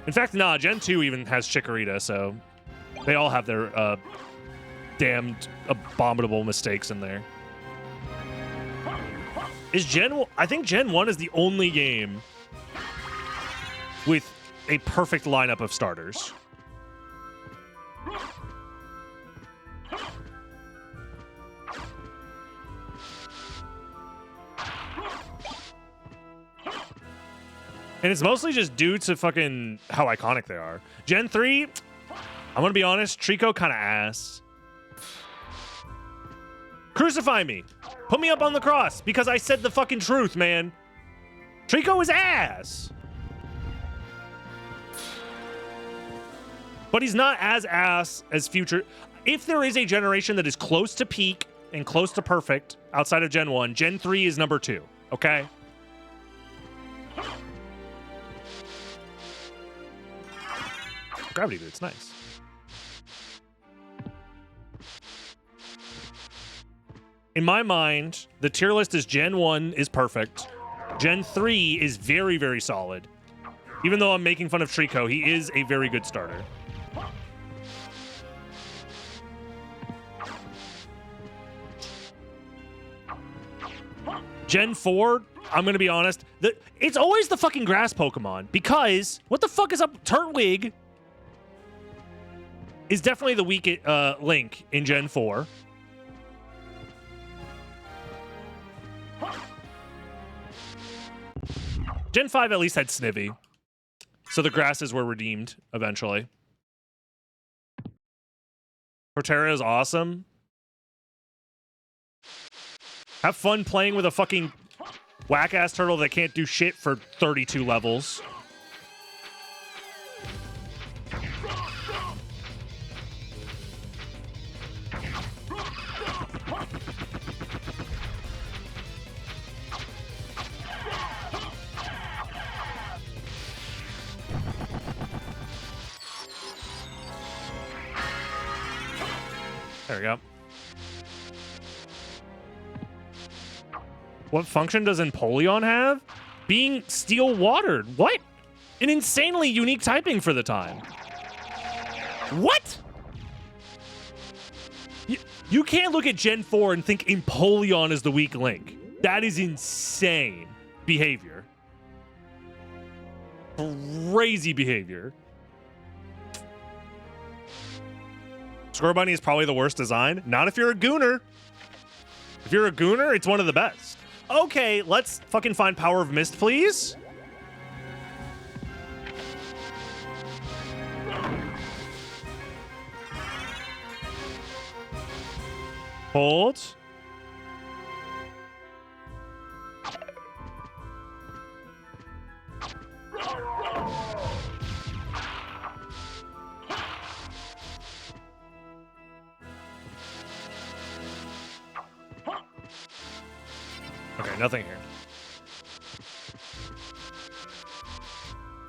In fact, nah, Gen 2 even has Chikorita, so they all have their damned abominable mistakes in there. I think Gen 1 is the only game with a perfect lineup of starters. And it's mostly just due to fucking how iconic they are. Gen 3, I'm gonna be honest, Trico kind of ass. Crucify me. Put me up on the cross because I said the fucking truth, man. Trico is ass. But he's not as ass as future. If there is a generation that is close to peak and close to perfect outside of Gen 1, Gen 3 is number 2, okay? Gravity Boot's nice. In my mind, the tier list is Gen 1 is perfect. Gen 3 is very, very solid. Even though I'm making fun of Trico, he is a very good starter. Gen 4, I'm going to be honest, it's always the fucking grass Pokemon because what the fuck is up? Turtwig is definitely the weak link in Gen 4. Gen 5 at least had Snivy. So the grasses were redeemed eventually. Proterra is awesome. Have fun playing with a fucking whack-ass turtle that can't do shit for 32 levels. There we go. What function does Empoleon have? Being steel watered. What? An insanely unique typing for the time. What? You can't look at Gen 4 and think Empoleon is the weak link. That is insane behavior. Crazy behavior. Scorbunny is probably the worst design. Not if you're a Gooner. If you're a Gooner, it's one of the best. Okay, let's fucking find Power of Mist, please. Hold. Okay, nothing here.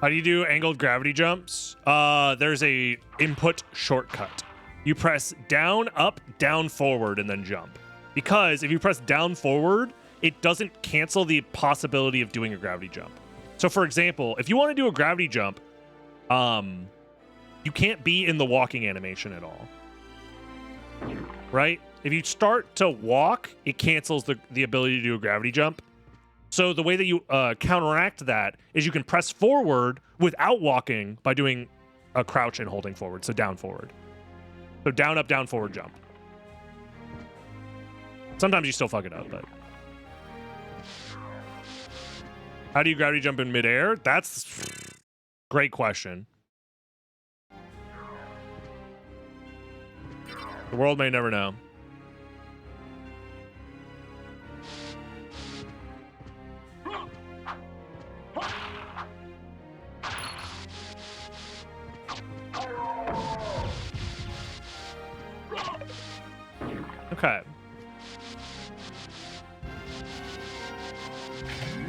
How do you do angled gravity jumps? There's a input shortcut. You press down, up, down, forward, and then jump. Because if you press down, forward, it doesn't cancel the possibility of doing a gravity jump. So for example, if you want to do a gravity jump, you can't be in the walking animation at all. Right? If you start to walk, it cancels the ability to do a gravity jump. So the way that you counteract that is you can press forward without walking by doing a crouch and holding forward. So down, forward. So down, up, down, forward, jump. Sometimes you still fuck it up, but... How do you gravity jump in midair? That's great question. The world may never know. Okay.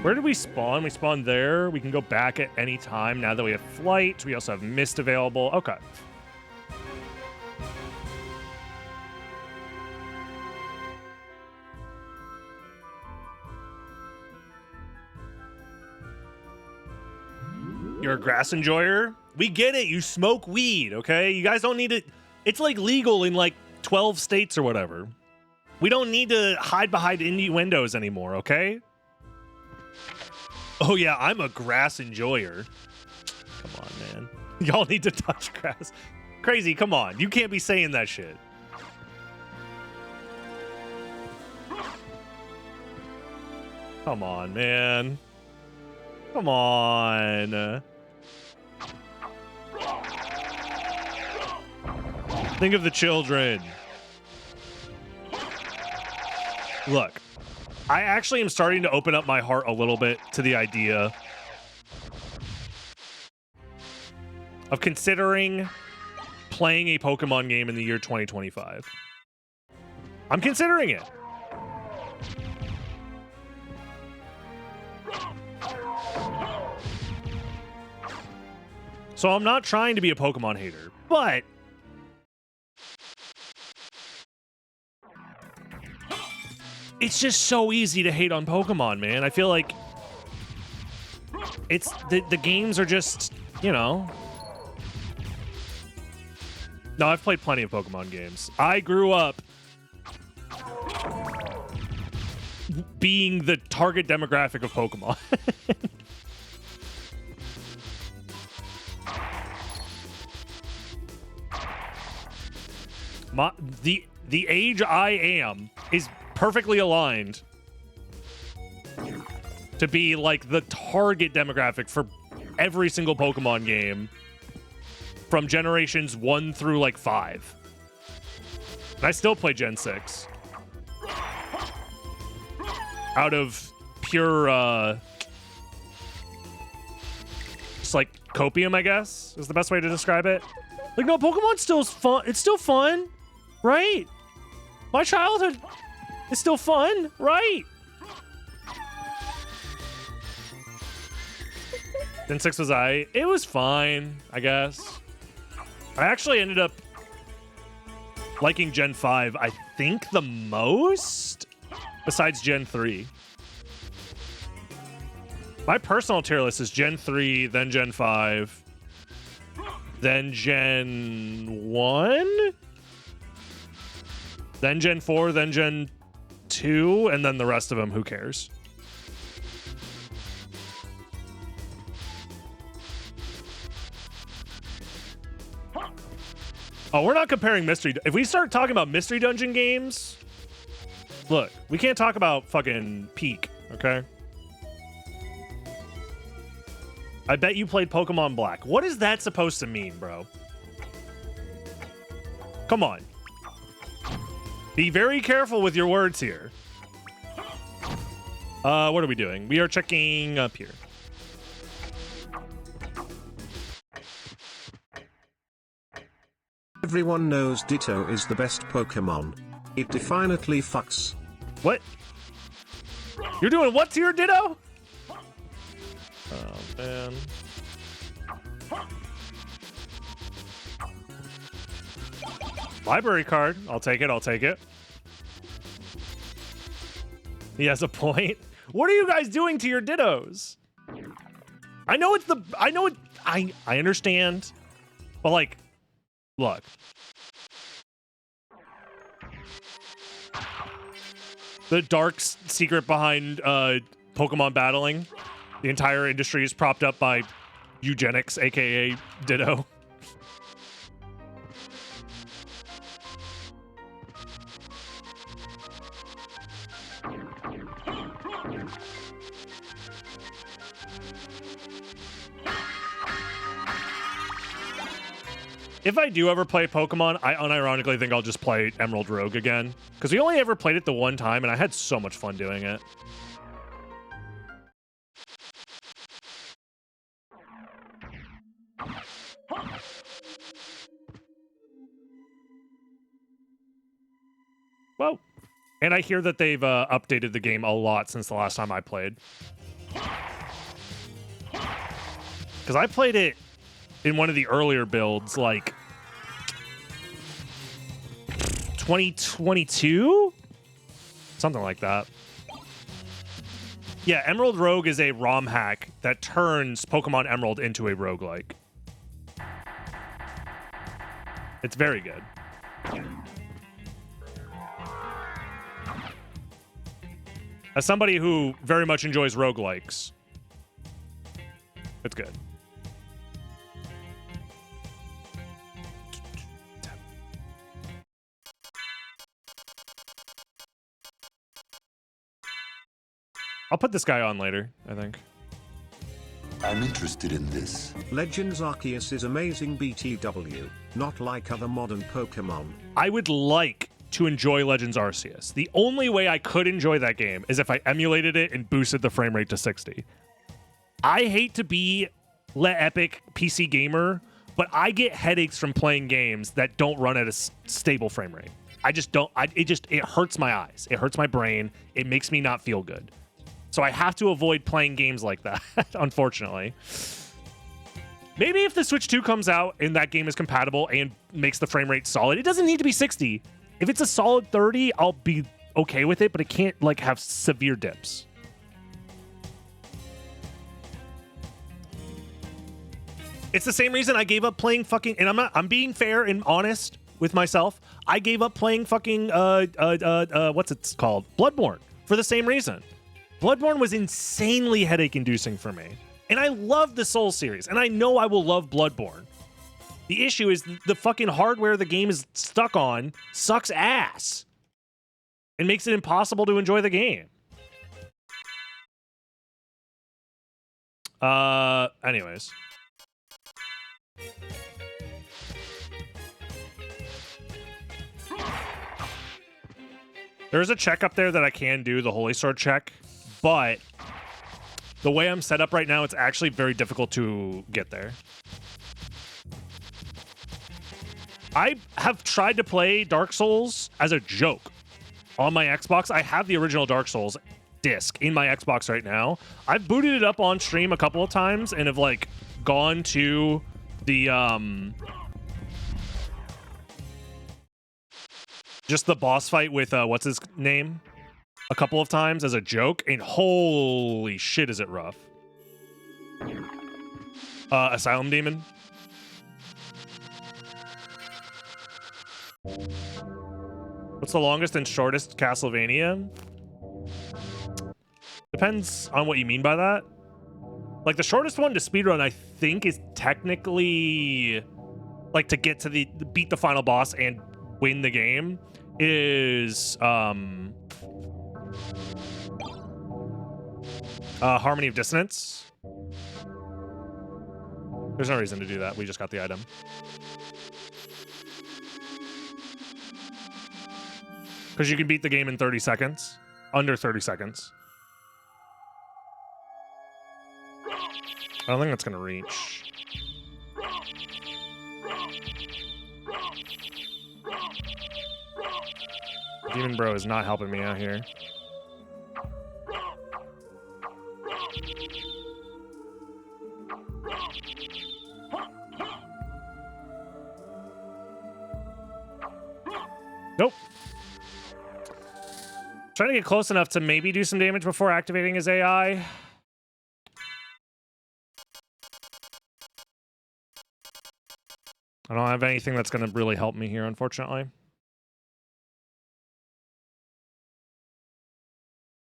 Where did we spawn? We spawned there. We can go back at any time now that we have flight. We also have mist available. Okay. You're a grass enjoyer? We get it. You smoke weed, okay? You guys don't need it. It's like legal in like 12 states or whatever. We don't need to hide behind innuendos anymore, okay? Oh yeah, I'm a grass enjoyer. Come on, man. Y'all need to touch grass. Crazy, come on. You can't be saying that shit. Come on, man. Come on. Think of the children. Look, I actually am starting to open up my heart a little bit to the idea of considering playing a Pokemon game in the year 2025. I'm considering it. So I'm not trying to be a Pokemon hater, but it's just so easy to hate on Pokemon, man. I feel like it's the games are just, you know. No, I've played plenty of Pokemon games. I grew up being the target demographic of Pokemon. The age I am is perfectly aligned to be like the target demographic for every single Pokemon game from generations 1 through like 5. And I still play Gen 6 out of pure just like copium, I guess is the best way to describe it. Like, no, Pokemon's still fun. It's still fun, right? My childhood is still fun, right? Gen 6 was it was fine, I guess. I actually ended up liking Gen 5, I think, the most, besides Gen 3. My personal tier list is Gen 3, then Gen 5, then Gen 1, then Gen 4, then Gen 2, and then the rest of them, who cares? Oh, we're not comparing Mystery. If we start talking about Mystery Dungeon games, look, we can't talk about fucking Peak, okay? I bet you played Pokemon Black. What is that supposed to mean, bro? Come on. Be very careful with your words here. What are we doing? We are checking up here. Everyone knows Ditto is the best Pokemon. It definitely fucks. What? You're doing what to your Ditto? Oh, man. Library card. I'll take it. I'll take it. He has a point. What are you guys doing to your Dittos? I know it's the... I know it... I understand. But, like... Look. The dark secret behind Pokemon battling. The entire industry is propped up by eugenics, aka Ditto. If I do ever play Pokemon, I unironically think I'll just play Emerald Rogue again. Because we only ever played it the one time, and I had so much fun doing it. Whoa. And I hear that they've updated the game a lot since the last time I played. Because I played it in one of the earlier builds, like 2022? Something like that. Yeah, Emerald Rogue is a ROM hack that turns Pokemon Emerald into a roguelike. It's very good. As somebody who very much enjoys roguelikes, it's good. I'll put this guy on later, I think. I'm interested in this. Legends Arceus is amazing BTW, not like other modern Pokemon. I would like to enjoy Legends Arceus. The only way I could enjoy that game is if I emulated it and boosted the frame rate to 60. I hate to be Let Epic PC gamer, but I get headaches from playing games that don't run at a stable frame rate. I just don't. It hurts my eyes. It hurts my brain. It makes me not feel good. So I have to avoid playing games like that, unfortunately. Maybe if the Switch 2 comes out and that game is compatible and makes the frame rate solid, it doesn't need to be 60. If it's a solid 30, I'll be okay with it, but it can't like have severe dips. It's the same reason I gave up playing fucking, and I'm being fair and honest with myself. I gave up playing fucking what's it called? Bloodborne, for the same reason. Bloodborne was insanely headache-inducing for me. And I love the Souls series, and I know I will love Bloodborne. The issue is the fucking hardware the game is stuck on sucks ass. It makes it impossible to enjoy the game. Anyways. There's a check up there that I can do, the Holy Sword check. But the way I'm set up right now, it's actually very difficult to get there. I have tried to play Dark Souls as a joke on my Xbox. I have the original Dark Souls disc in my Xbox right now. I've booted it up on stream a couple of times and have like gone to the just the boss fight with what's his name a couple of times as a joke, and holy shit is it rough. Asylum Demon. What's the longest and shortest Castlevania? Depends on what you mean by that. Like the shortest one to speedrun, I think, is technically like to get to the beat the final boss and win the game is Harmony of Dissonance. There's no reason to do that. We just got the item. Because you can beat the game in 30 seconds. Under 30 seconds. I don't think that's going to reach. Demon Bro is not helping me out here. Nope. Trying to get close enough to maybe do some damage before activating his AI. I don't have anything that's going to really help me here, unfortunately.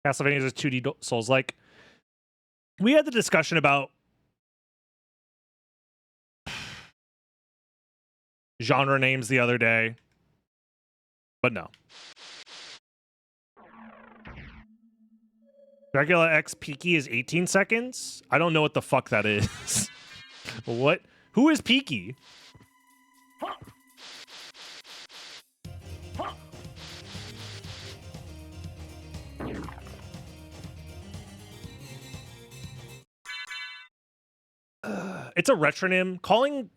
Castlevania is a 2D Souls-like. We had the discussion about genre names the other day, but no. Dracula X Peaky is 18 seconds? I don't know what the fuck that is. What? Who is Peaky? It's a retronym. Calling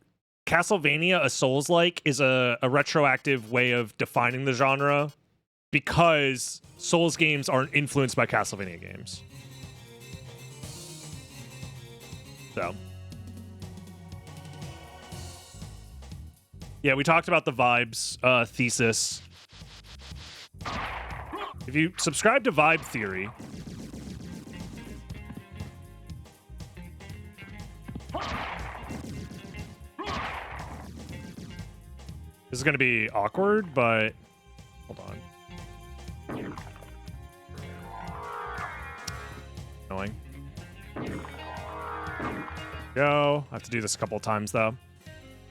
Castlevania a Souls-like is a retroactive way of defining the genre because Souls games aren't influenced by Castlevania games. So. Yeah, we talked about the vibes thesis. If you subscribe to Vibe Theory, this is going to be awkward, but hold on. Go. I have to do this a couple of times, though.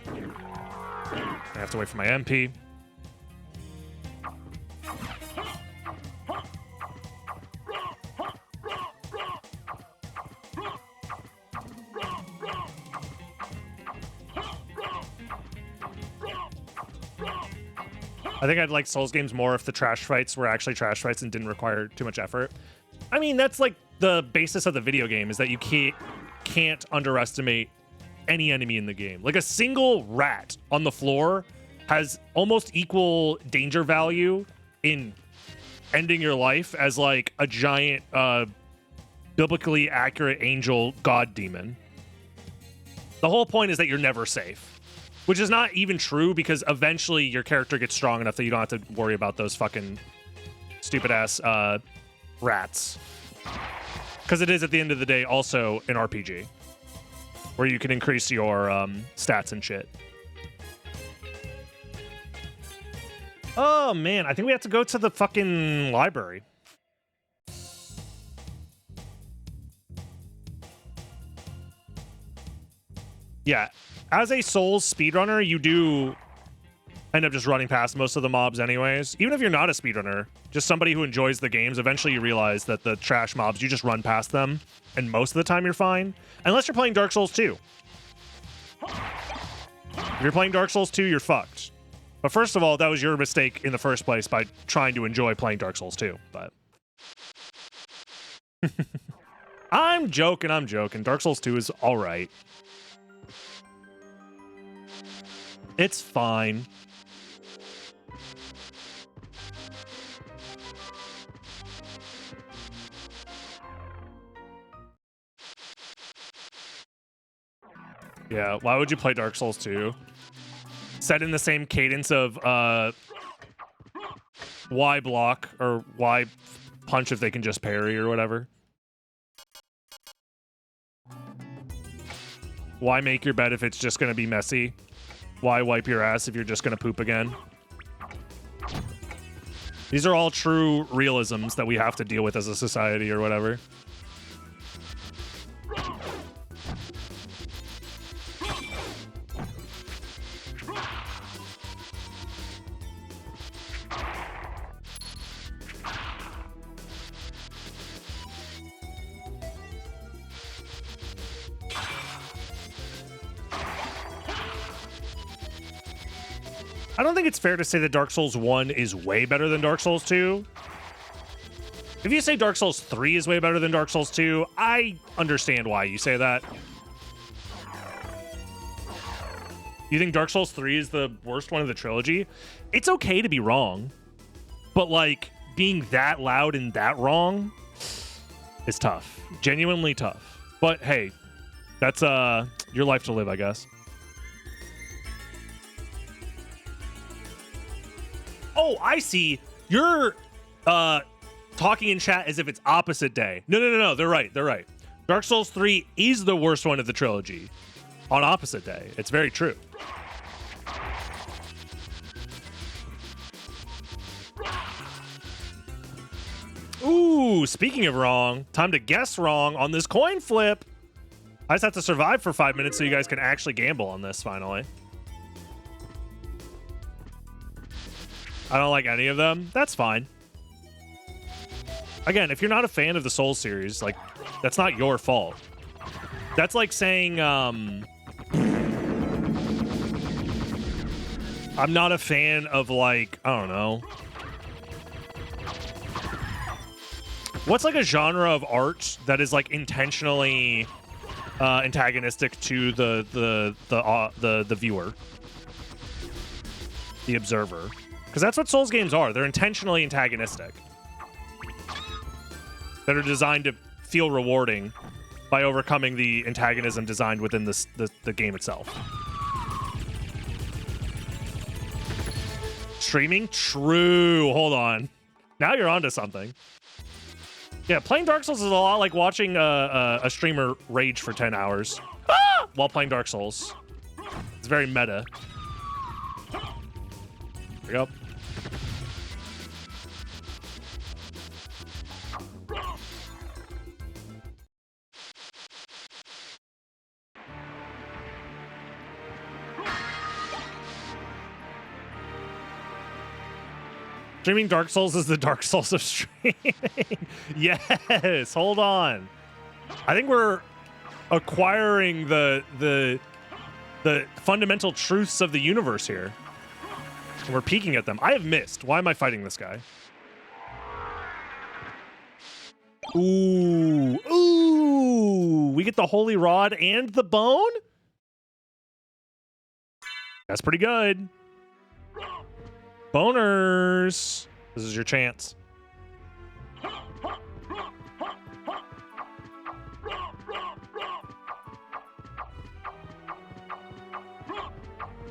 I have to wait for my MP. I think I'd like Souls games more if the trash fights were actually trash fights and didn't require too much effort. I mean, that's like the basis of the video game, is that you can't underestimate any enemy in the game. Like a single rat on the floor has almost equal danger value in ending your life as like a giant biblically accurate angel god demon. The whole point is that you're never safe, which is not even true, because eventually your character gets strong enough that you don't have to worry about those fucking stupid ass rats. Because it is, at the end of the day, also an RPG where you can increase your stats and shit. Oh man, I think we have to go to the fucking library. Yeah, as a Souls speedrunner, you do end up just running past most of the mobs anyways. Even if you're not a speedrunner, just somebody who enjoys the games, eventually you realize that the trash mobs, you just run past them, and most of the time you're fine. Unless you're playing Dark Souls 2. If you're playing Dark Souls 2, you're fucked. But first of all, that was your mistake in the first place by trying to enjoy playing Dark Souls 2. But I'm joking. Dark Souls 2 is all right. It's fine. Yeah, why would you play Dark Souls 2? Set in the same cadence of Y block or Y punch if they can just parry or whatever. Why make your bed if it's just going to be messy? Why wipe your ass if you're just going to poop again? These are all true realisms that we have to deal with as a society or whatever. I don't think it's fair to say that Dark Souls 1 is way better than Dark Souls 2. If you say Dark Souls 3 is way better than Dark Souls 2, I understand why you say that. You think Dark Souls 3 is the worst one of the trilogy? It's okay to be wrong, but like being that loud and that wrong is tough. Genuinely tough. But hey, that's your life to live, I guess. Oh, I see. You're talking in chat as if it's opposite day. No. They're right. Dark Souls 3 is the worst one of the trilogy on opposite day. It's very true. Ooh, speaking of wrong, time to guess wrong on this coin flip. I just have to survive for 5 minutes so you guys can actually gamble on this finally. I don't like any of them. That's fine. Again, if you're not a fan of the Souls series, like, that's not your fault. That's like saying, I'm not a fan of, like, I don't know. What's like a genre of art that is like intentionally antagonistic to the viewer, the observer? Because that's what Souls games are. They're intentionally antagonistic. That are designed to feel rewarding by overcoming the antagonism designed within the game itself. Streaming? True. Hold on. Now you're onto something. Yeah, playing Dark Souls is a lot like watching a streamer rage for 10 hours while playing Dark Souls. It's very meta. There we go. Streaming Dark Souls is the Dark Souls of streaming. Yes, hold on. I think we're acquiring the fundamental truths of the universe here. And we're peeking at them. I have missed. Why am I fighting this guy? Ooh. Ooh. We get the Holy Rod and the Bone? That's pretty good. Boners. This is your chance.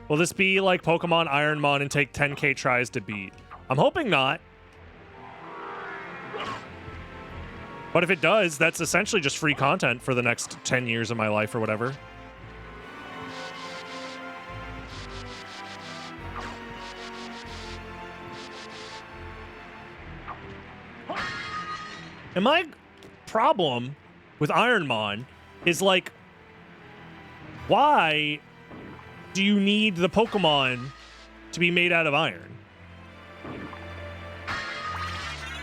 Will this be like Pokemon Ironmon and take 10k tries to beat? I'm hoping not. But if it does, that's essentially just free content for the next 10 years of my life or whatever. And my problem with Ironmon is like, why do you need the Pokemon to be made out of iron?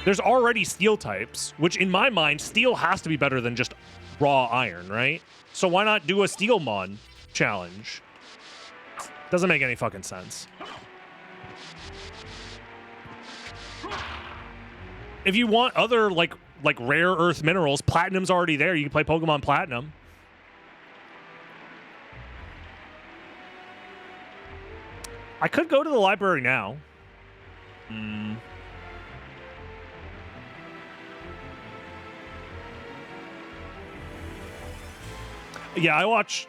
There's already steel types, which in my mind, steel has to be better than just raw iron, right? So why not do a Steelmon challenge? Doesn't make any fucking sense. If you want other like rare earth minerals, platinum's already there. You can play Pokemon Platinum. I could go to the library now. Yeah, I watch...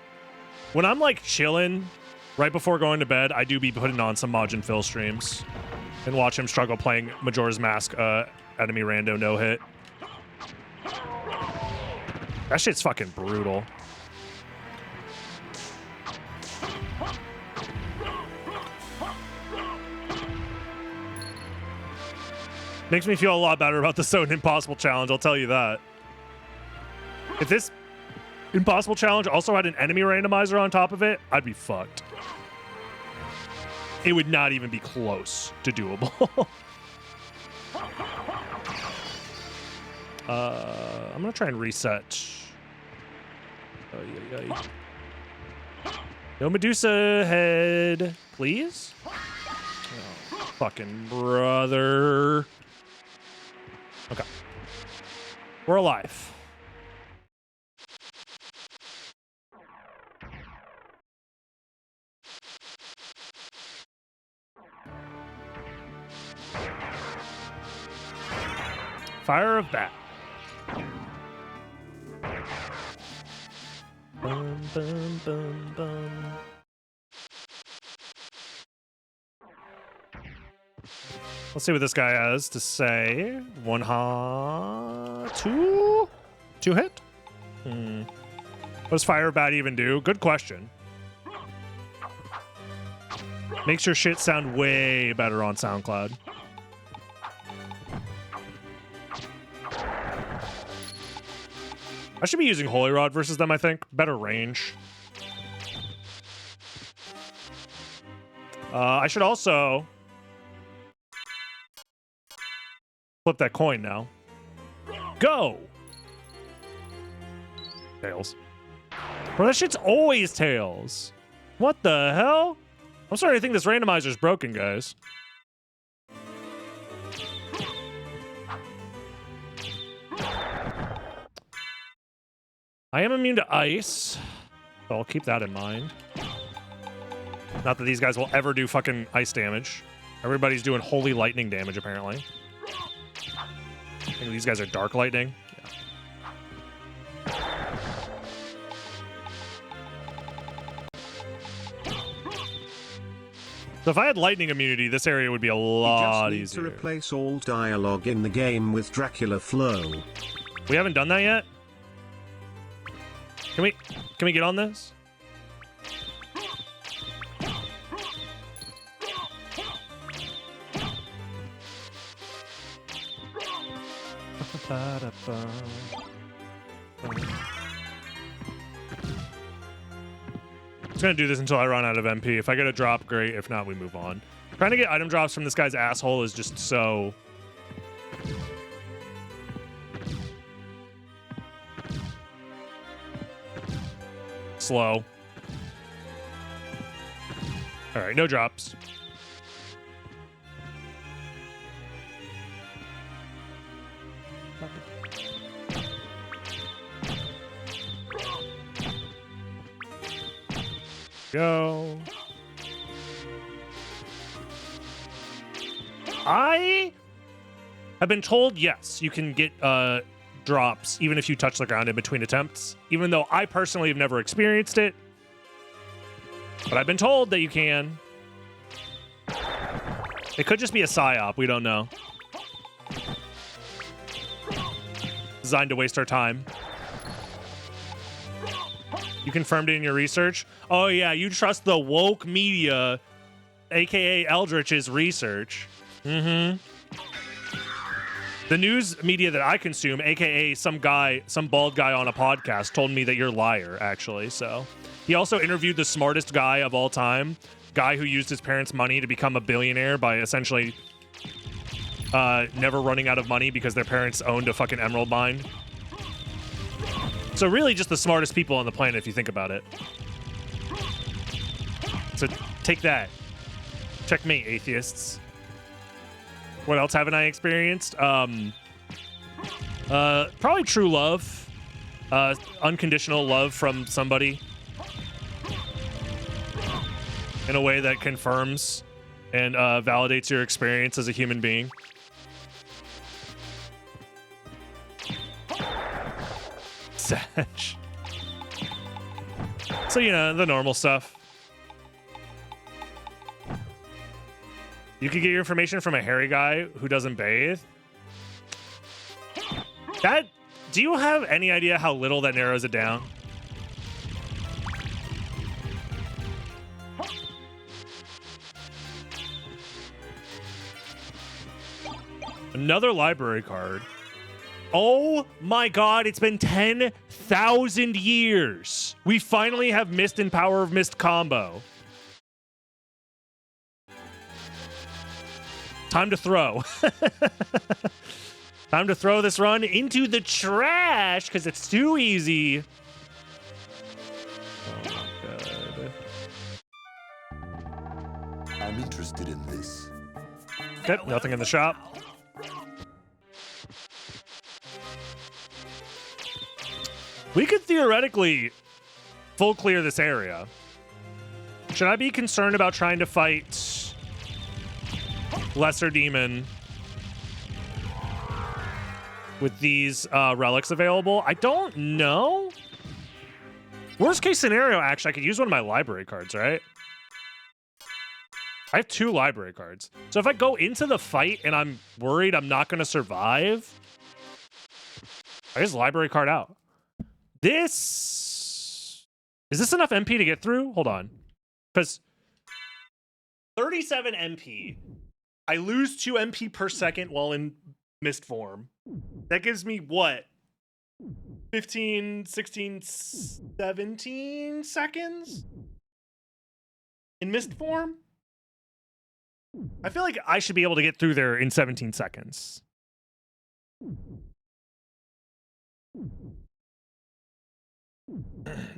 When I'm, like, chilling right before going to bed, I do be putting on some Majin Phil streams and watch him struggle playing Majora's Mask enemy rando no-hit. That shit's fucking brutal. Makes me feel a lot better about the SotN Impossible Challenge, I'll tell you that. If this Impossible Challenge also had an enemy randomizer on top of it, I'd be fucked. It would not even be close to doable. I'm gonna try and reset. No Medusa head, please. Oh, fucking brother. Okay. We're alive. Fire of Bat. Bum, bum, bum, bum. Let's see what this guy has to say. Two hit? What does Fire of Bat even do? Good question. Makes your shit sound way better on SoundCloud. I should be using Holy Rod versus them, I think. Better range. I should also flip that coin now. Go! Tails. Bro, that shit's always tails. What the hell? I'm starting to think this randomizer's broken, guys. I am immune to ice, so I'll keep that in mind. Not that these guys will ever do fucking ice damage. Everybody's doing holy lightning damage, apparently. I think these guys are dark lightning. Yeah. So if I had lightning immunity, this area would be a lot easier. You just need to replace all dialogue in the game with Dracula flow. We haven't done that yet? Can we get on this? I'm just gonna do this until I run out of MP. If I get a drop, great. If not, we move on. Trying to get item drops from this guy's asshole is just so... slow. All right, no drops. Go. I have been told, yes, you can get drops even if you touch the ground in between attempts, even though I personally have never experienced it. But I've been told that you can. It could just be a psyop. We don't know. Designed to waste our time. You confirmed it in your research? Oh, yeah. You trust the woke media, a.k.a. Eldritch's research. Mm-hmm. The news media that I consume, a.k.a. some bald guy on a podcast, told me that you're a liar, actually. So he also interviewed the smartest guy of all time, guy who used his parents' money to become a billionaire by essentially never running out of money because their parents owned a fucking emerald mine. So really just the smartest people on the planet if you think about it. So take that. Checkmate, atheists. What else haven't I experienced? Probably true love. Unconditional love from somebody. In a way that confirms and validates your experience as a human being. Satch. So, you know, the normal stuff. You could get your information from a hairy guy who doesn't bathe. Do you have any idea how little that narrows it down? Another library card. Oh my god, it's been 10,000 years. We finally have Mist and Power of Mist combo. Time to throw. Time to throw this run into the trash because it's too easy. Oh my god. I'm interested in this. Okay, nothing in the shop. We could theoretically full clear this area. Should I be concerned about trying to fight Lesser Demon with these relics available? I don't know. Worst case scenario, actually, I could use one of my library cards, right? I have 2 library cards. So if I go into the fight and I'm worried I'm not going to survive, I just library card out. Is this enough MP to get through? Hold on. Because 37 MP. I lose 2 MP per second while in mist form. That gives me what? 15, 16, 17 seconds? In mist form? I feel like I should be able to get through there in 17 seconds.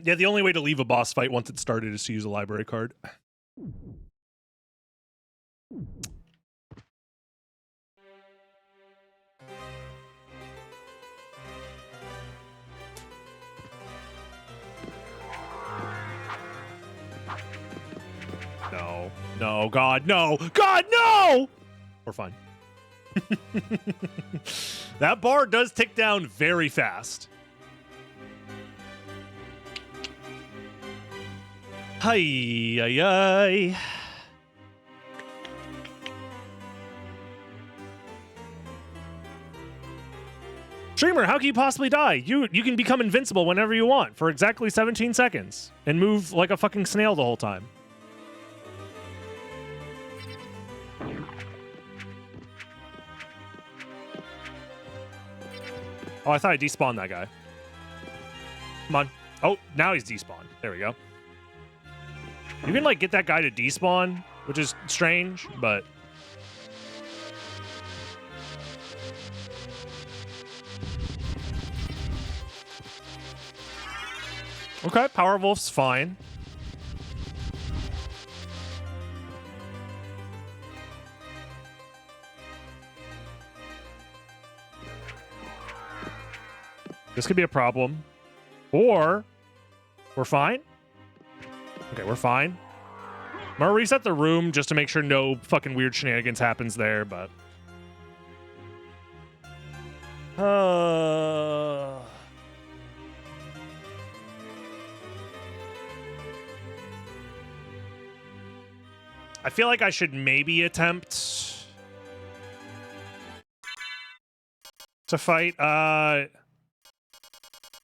Yeah, the only way to leave a boss fight once it started is to use a library card. No. No, God, no! God, no! We're fine. That bar does tick down very fast. Hi, ay, ay. Streamer, how can you possibly die? You can become invincible whenever you want for exactly 17 seconds and move like a fucking snail the whole time. Oh, I thought I despawned that guy. Come on. Oh, now he's despawned. There we go. You can, like, get that guy to despawn which is strange, but... Okay, Powerwolf's fine. This could be a problem. Or we're fine. Okay, we're fine. I'm gonna reset the room just to make sure no fucking weird shenanigans happens there, but... I feel like I should maybe attempt to fight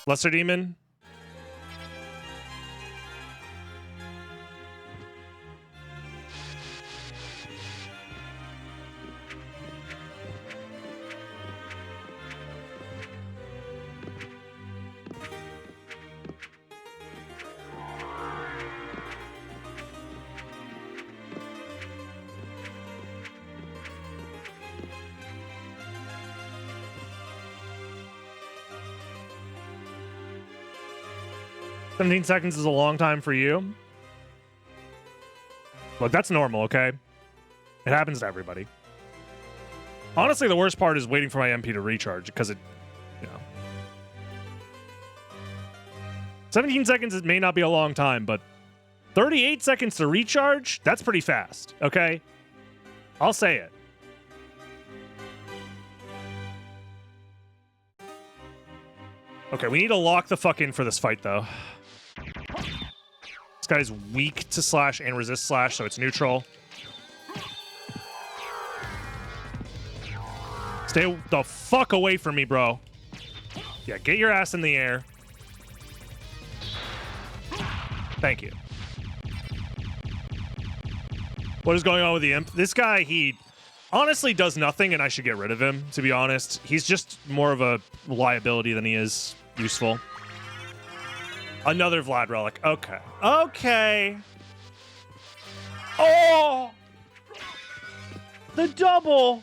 Lesser Demon. "17 seconds is a long time for you." Look, that's normal, okay? It happens to everybody. Honestly, the worst part is waiting for my MP to recharge, because it, you know. 17 seconds, it may not be a long time, but 38 seconds to recharge? That's pretty fast, okay? I'll say it. Okay, we need to lock the fuck in for this fight, though. This guy's weak to slash and resist slash, so it's neutral. Stay the fuck away from me, bro. Yeah, get your ass in the air. Thank you. What is going on with the imp? This guy, he honestly does nothing, and I should get rid of him, to be honest. He's just more of a liability than he is useful. Another Vlad relic. Okay. Okay. Oh! The double!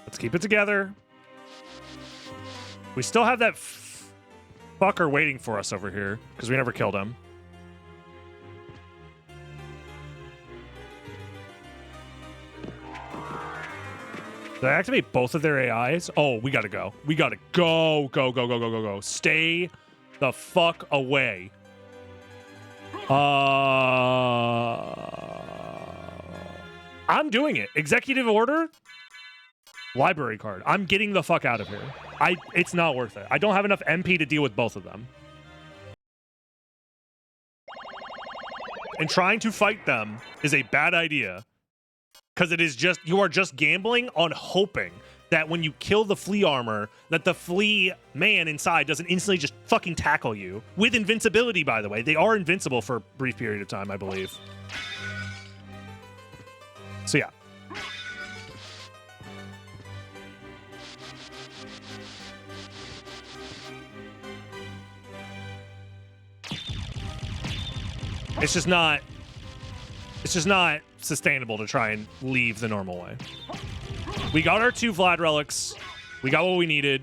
Let's keep it together. We still have that fucker waiting for us over here, because we never killed him. Did I activate both of their AIs? Oh, we gotta go. We gotta go. Go, go, go, go, go, go. Stay the fuck away. I'm doing it. Executive order? Library card. I'm getting the fuck out of here. It's not worth it. I don't have enough MP to deal with both of them. And trying to fight them is a bad idea. Because it is just, you are just gambling on hoping that when you kill the flea armor, that the flea man inside doesn't instantly just fucking tackle you. With invincibility, by the way. They are invincible for a brief period of time, I believe. So yeah. It's just not sustainable to try and leave the normal way. We got our 2 Vlad relics. We got what we needed.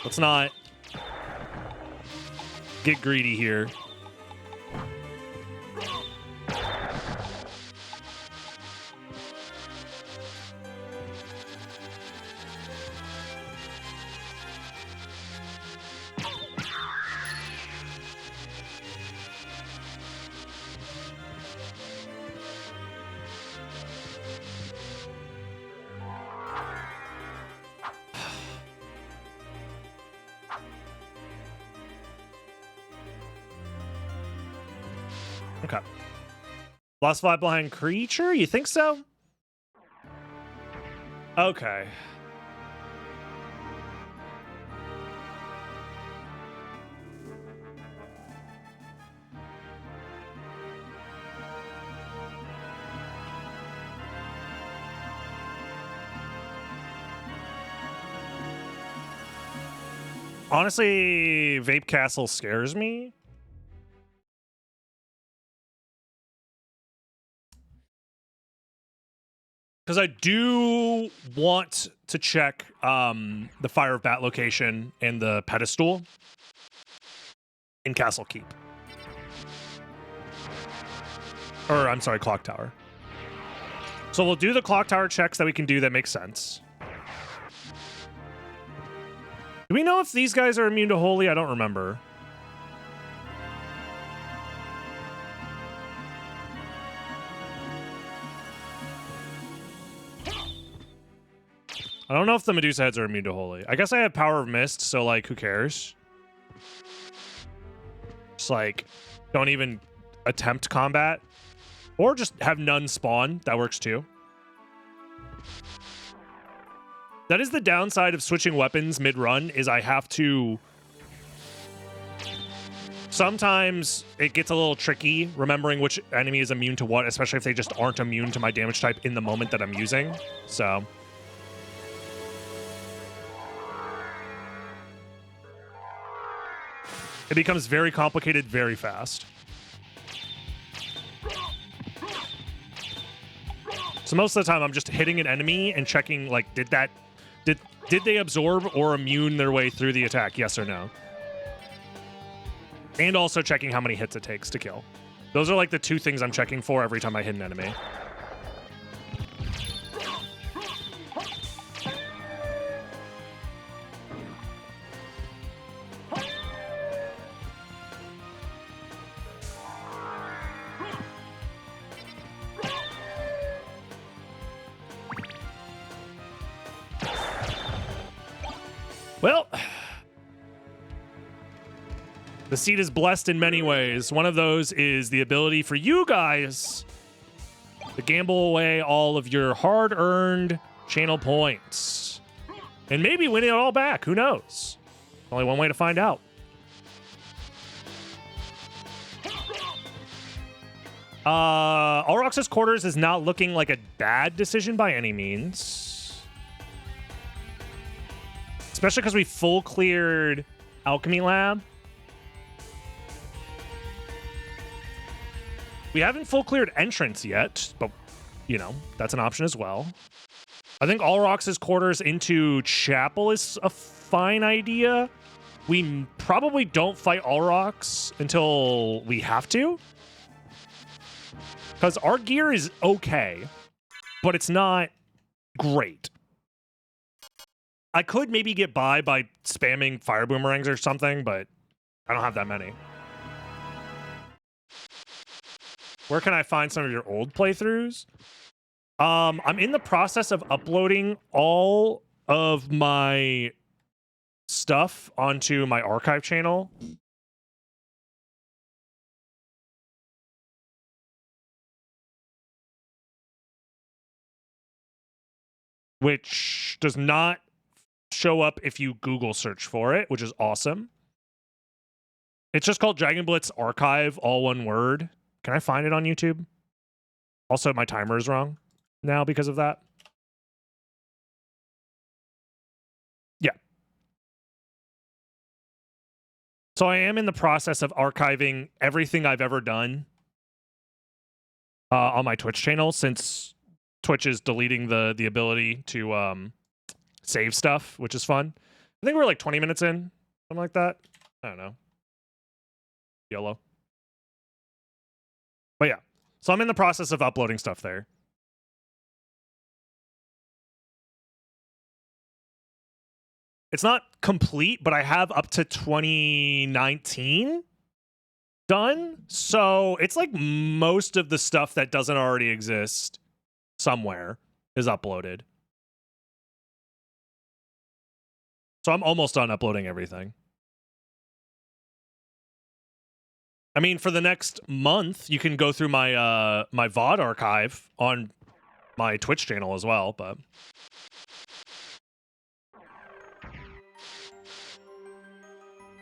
Let's not get greedy here. Okay. Lost fly blind creature? You think so? Okay. Honestly, Vape Castle scares me. Because I do want to check the Fire of Bat location and the pedestal in Castle Keep. Or, I'm sorry, Clock Tower. So we'll do the Clock Tower checks that we can do that make sense. Do we know if these guys are immune to Holy? I don't remember. I don't know if the Medusa heads are immune to Holy. I guess I have Power of Mist, so, like, who cares? Just, like, don't even attempt combat. Or just have none spawn. That works, too. That is the downside of switching weapons mid-run, is I have to... Sometimes it gets a little tricky remembering which enemy is immune to what, especially if they just aren't immune to my damage type in the moment that I'm using. So... it becomes very complicated very fast. So most of the time I'm just hitting an enemy and checking, like, did they absorb or immune their way through the attack, yes or no? And also checking how many hits it takes to kill. Those are like the two things I'm checking for every time I hit an enemy. Well, the seed is blessed in many ways. One of those is the ability for you guys to gamble away all of your hard-earned channel points. And maybe win it all back. Who knows? Only one way to find out. Alrox's Quarters is not looking like a bad decision by any means. Especially because we full cleared Alchemy Lab. We haven't full cleared Entrance yet, but, you know, that's an option as well. I think Alrox's Quarters into Chapel is a fine idea. We probably don't fight Alrox until we have to. Because our gear is okay, but it's not great. I could maybe get by spamming fire boomerangs or something, but I don't have that many. Where can I find some of your old playthroughs? I'm in the process of uploading all of my stuff onto my archive channel. Which does not show up if you Google search for it, which is awesome. It's just called Dragon Blitz Archive, all one word. Can I find it on YouTube? Also, my timer is wrong now because of that. Yeah. So I am in the process of archiving everything I've ever done on my Twitch channel, since Twitch is deleting the ability to save stuff, which is fun. I think we're like 20 minutes in, something like that. I don't know. YOLO. But yeah, so I'm in the process of uploading stuff there. It's not complete, but I have up to 2019 done. So it's like most of the stuff that doesn't already exist somewhere is uploaded. So I'm almost done uploading everything. I mean, for the next month, you can go through my my VOD archive on my Twitch channel as well, but...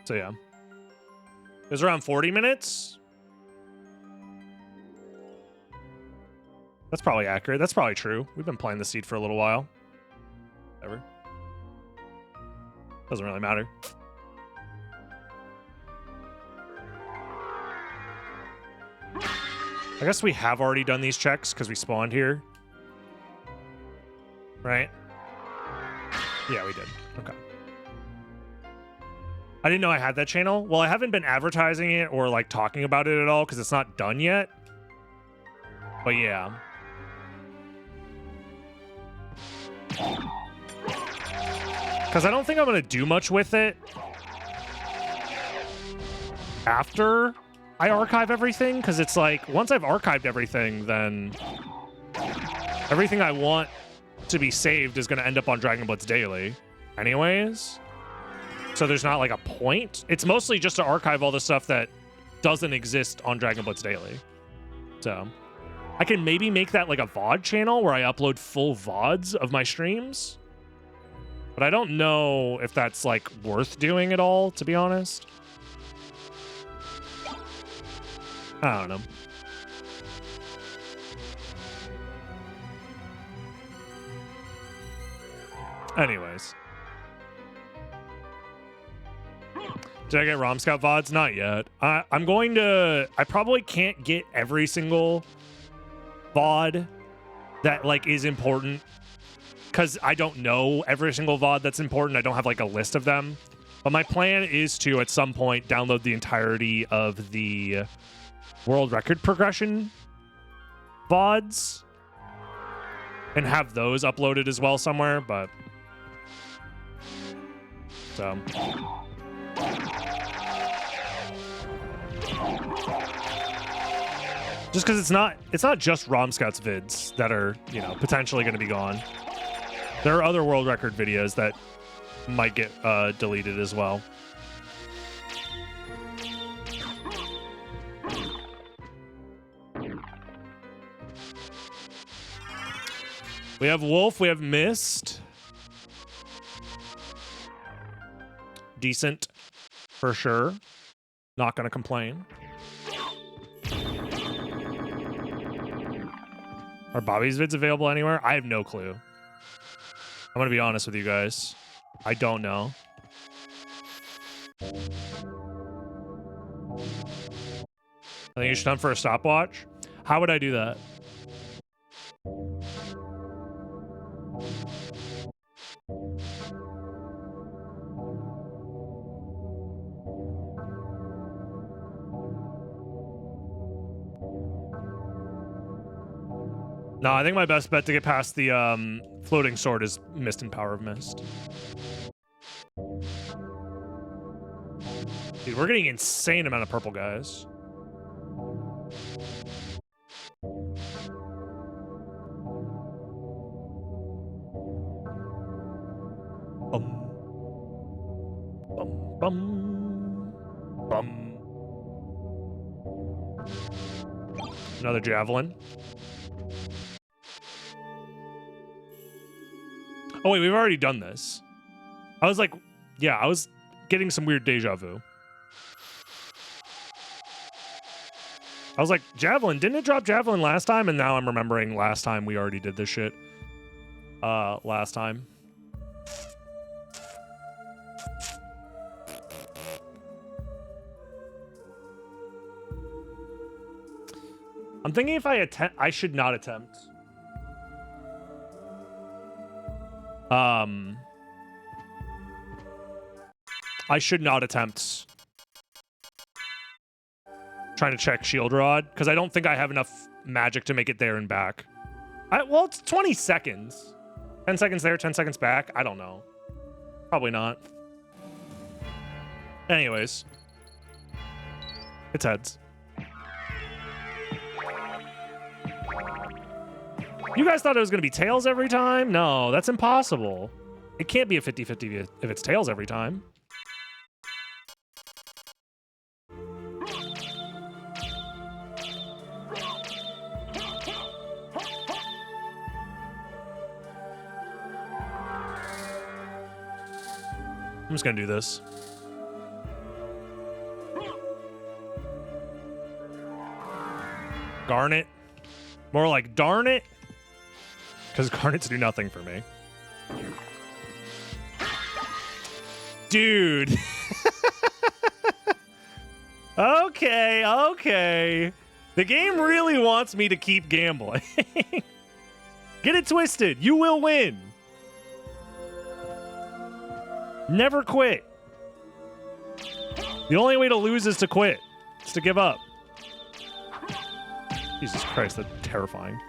So yeah. It was around 40 minutes. That's probably accurate. That's probably true. We've been playing the seed for a little while. Whatever. Doesn't really matter. I guess we have already done these checks because we spawned here. Right? Yeah, we did. Okay. I didn't know I had that channel. Well, I haven't been advertising it or like talking about it at all because it's not done yet. But yeah. Because I don't think I'm going to do much with it after I archive everything. Because it's like, once I've archived everything, then everything I want to be saved is going to end up on Dragon Blitz Daily anyways. So there's not like a point. It's mostly just to archive all the stuff that doesn't exist on Dragon Blitz Daily. So I can maybe make that like a VOD channel where I upload full VODs of my streams. But I don't know if that's like worth doing at all, to be honest. I don't know. Anyways. Did I get ROM Scout VODs? Not yet. I'm going to... I probably can't get every single VOD that, like, is important. Because I don't know every single VOD that's important. I don't have, like, a list of them. But my plan is to, at some point, download the entirety of the world record progression VODs. And have those uploaded as well somewhere, but... So... Just because it's not just ROM Scouts vids that are, you know, potentially going to be gone. There are other world record videos that might get deleted as well. We have Wolf, we have Mist. Decent, for sure. Not going to complain. Are Bobby's vids available anywhere? I have no clue. I'm going to be honest with you guys. I don't know. I think you should hunt for a stopwatch. How would I do that? No, I think my best bet to get past the floating sword is Mist and Power of Mist. Dude, we're getting an insane amount of purple guys. Bum, bum, bum. Another javelin. Oh, wait, we've already done this. I was like, yeah, I was getting some weird deja vu. I was like, Javelin, didn't it drop Javelin last time? And now I'm remembering last time we already did this shit. Last time. I'm thinking if I attempt, I should not attempt. I should not attempt trying to check Shield Rod, because I don't think I have enough magic to make it there and back. Well, it's 20 seconds. 10 seconds there, 10 seconds back. I don't know. Probably not. Anyways. It's heads. You guys thought it was going to be tails every time? No, that's impossible. It can't be a 50-50 if it's tails every time. I'm just going to do this. Garnet. More like darn it. Because garnets do nothing for me. Dude. Okay. The game really wants me to keep gambling. Get it twisted. You will win. Never quit. The only way to lose is to quit. It's to give up. Jesus Christ, that's terrifying.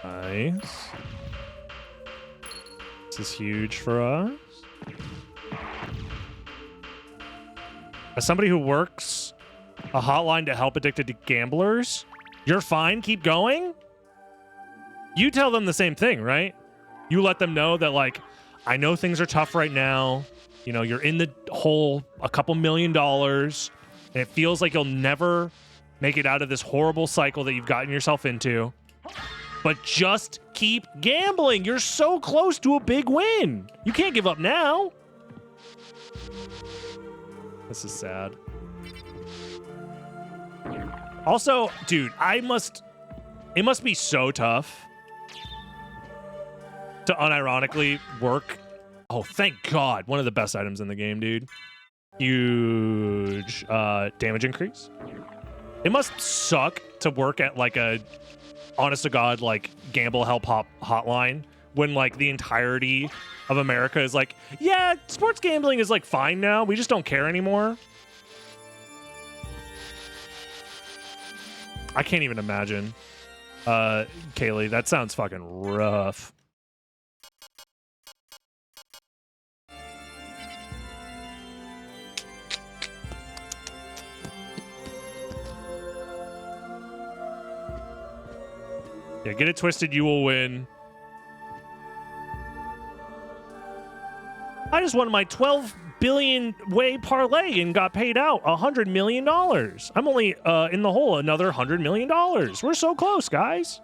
Nice. This is huge for us. As somebody who works a hotline to help addicted gamblers, you're fine, keep going? You tell them the same thing, right? You let them know that, like, I know things are tough right now. You know, you're in the hole a couple $1 million, and it feels like you'll never make it out of this horrible cycle that you've gotten yourself into. But just keep gambling. You're so close to a big win. You can't give up now. This is sad. Also, dude, it must be so tough to unironically work. Oh, thank God. One of the best items in the game, dude. Huge damage increase. It must suck to work at like a honest to God, like gamble help hotline when like the entirety of America is like, yeah, sports gambling is like fine now. We just don't care anymore. I can't even imagine. Kaylee, that sounds fucking rough. Yeah, get it twisted, you will win. I just won my 12 billion way parlay and got paid out $100 million. I'm only in the hole another $100 million. We're so close, guys.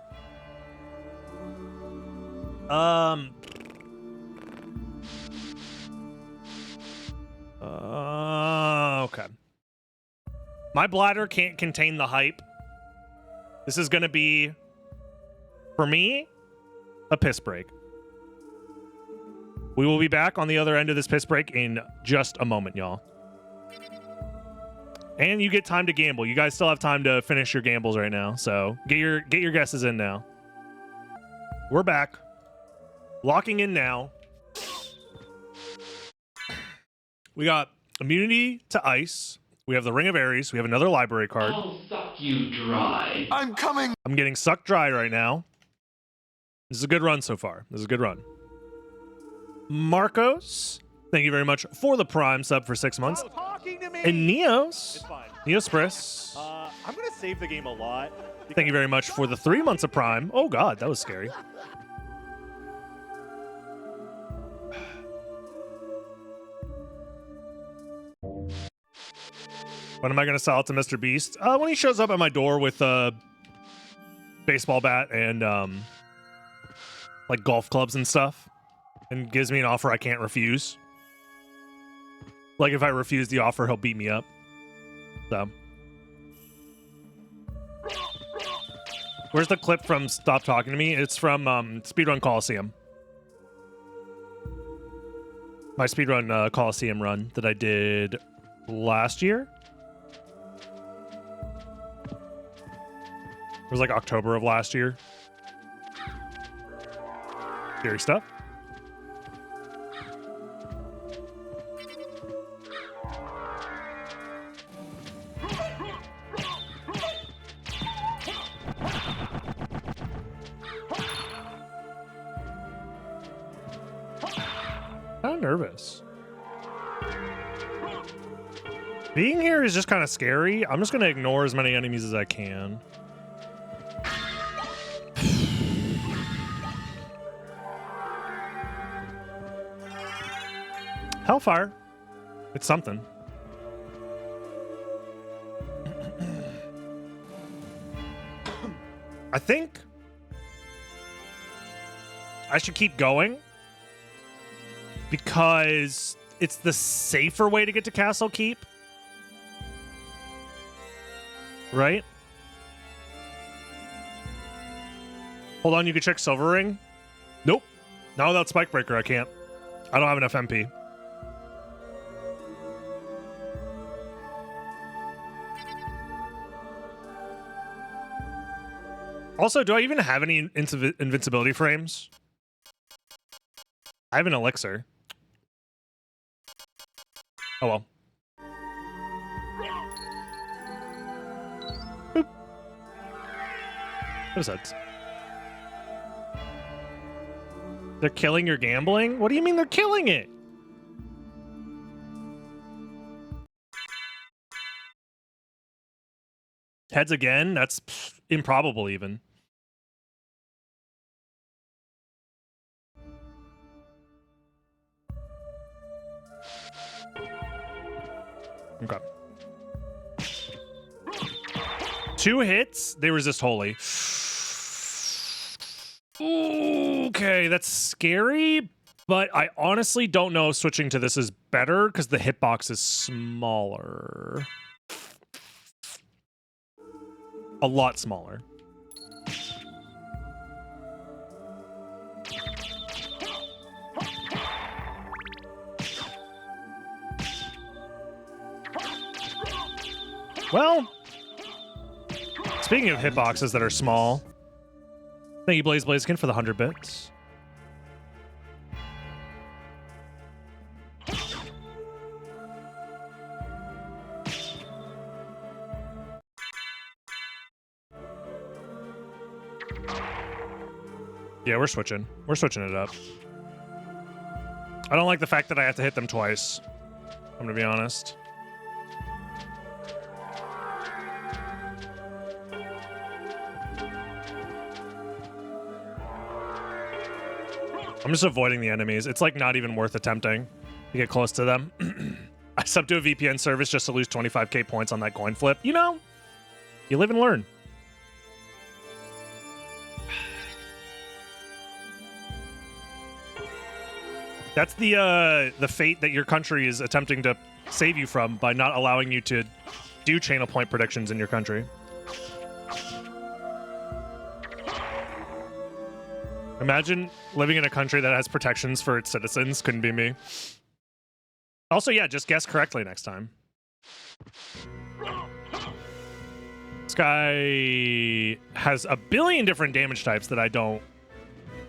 Okay. My bladder can't contain the hype. This is gonna be, for me, a piss break. We will be back on the other end of this piss break in just a moment, y'all. And you get time to gamble. You guys still have time to finish your gambles right now, so get your guesses in now. We're back. Locking in now. We got immunity to ice. We have the Ring of Ares. We have another library card. I'll suck you dry. I'm coming. I'm getting sucked dry right now. This is a good run so far. This is a good run. Marcos, thank you very much for the Prime sub for 6 months. Talking to me. And Neos, It's fine. Neospris, I'm gonna save the game a lot. thank you very much for the 3 months of Prime. Oh God, that was scary. When am I going to sell it to Mr. Beast? When he shows up at my door with a baseball bat and like golf clubs and stuff, and gives me an offer I can't refuse. Like if I refuse the offer, he'll beat me up. So, where's the clip from Stop Talking to Me? It's from Speedrun Coliseum. My Speedrun Coliseum run that I did last year. It was like October of last year. Scary stuff. Kind of nervous. Being here is just kind of scary. I'm just going to ignore as many enemies as I can. Hellfire. It's something. I think I should keep going because it's the safer way to get to Castle Keep. Right? Hold on, you can check Silver Ring. Nope. Not without Spikebreaker, I can't. I don't have enough MP. Also, do I even have any invincibility frames? I have an elixir. Oh well. Boop. What is that? They're killing your gambling? What do you mean they're killing it? Heads again? That's improbable even. Okay. 2 hits, they resist wholly. Okay, that's scary, but I honestly don't know if switching to this is better because the hitbox is smaller. A lot smaller. Well, speaking of hitboxes that are small, thank you, Blaze Blaziken, for the 100 bits. Yeah, we're switching. We're switching it up. I don't like the fact that I have to hit them twice. I'm gonna be honest. I'm just avoiding the enemies. It's like not even worth attempting to get close to them. I subbed to a VPN service just to lose 25k points on that coin flip. You know, you live and learn. That's the fate that your country is attempting to save you from by not allowing you to do channel point predictions in your country. Imagine living in a country that has protections for its citizens. Couldn't be me. Also, yeah, just guess correctly next time. This guy has a billion different damage types that I don't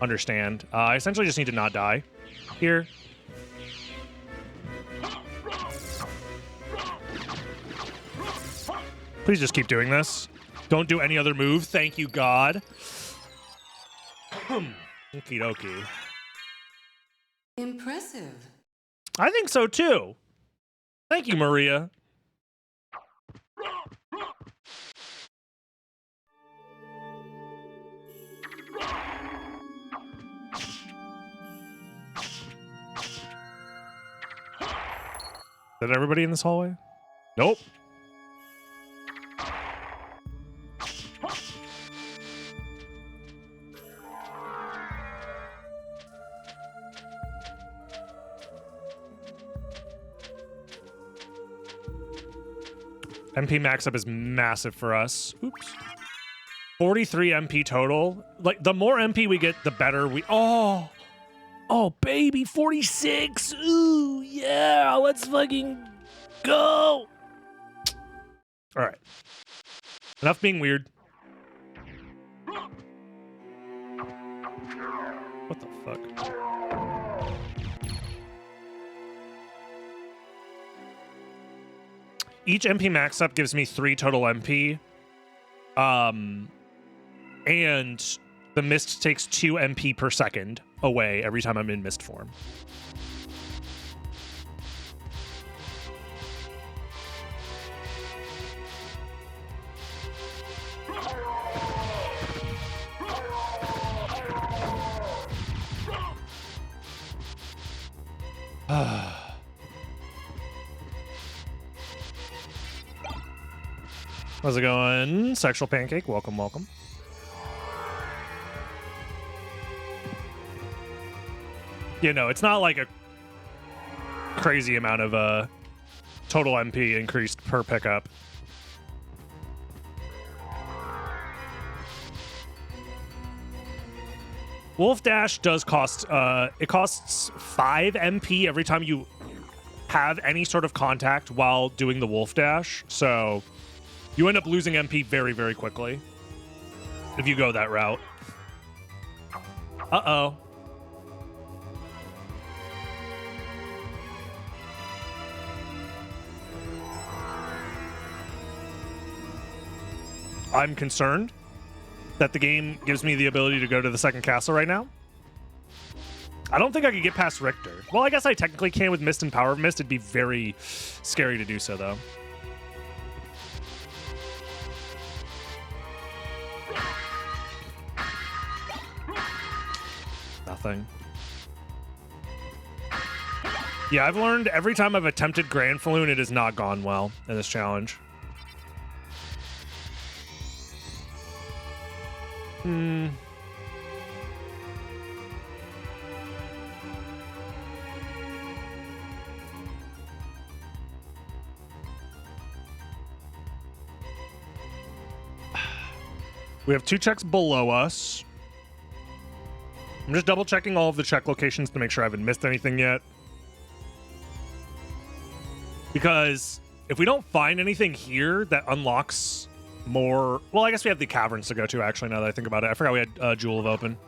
understand. I essentially just need to not die here. Please just keep doing this. Don't do any other move. Thank you, God. Okie dokie. Impressive. I think so too. Thank you, Maria. Is that everybody in this hallway? Nope. MP max up is massive for us. Oops. 43 MP total. Like, the more MP we get, the better we... Oh, baby, 46. Ooh, yeah, let's fucking go. All right. Enough being weird. What the fuck? Each MP max up gives me 3 total MP. And the mist takes 2 MP per second away every time I'm in mist form. How's it going? Sexual Pancake, welcome, welcome. You know, it's not like a crazy amount of total MP increased per pickup. Wolf Dash does cost, it costs 5 MP every time you have any sort of contact while doing the Wolf Dash, so you end up losing MP very, very quickly if you go that route. Uh-oh. I'm concerned that the game gives me the ability to go to the second castle right now. I don't think I could get past Richter. Well, I guess I technically can with Mist and Power of Mist. It'd be very scary to do so, though. Nothing. Yeah, I've learned every time I've attempted Grand Falloon, it has not gone well in this challenge. We have 2 checks below us. I'm just double checking all of the check locations to make sure I haven't missed anything yet. Because if we don't find anything here that unlocks more... Well, I guess we have the caverns to go to, actually, now that I think about it. I forgot we had Jewel of Open.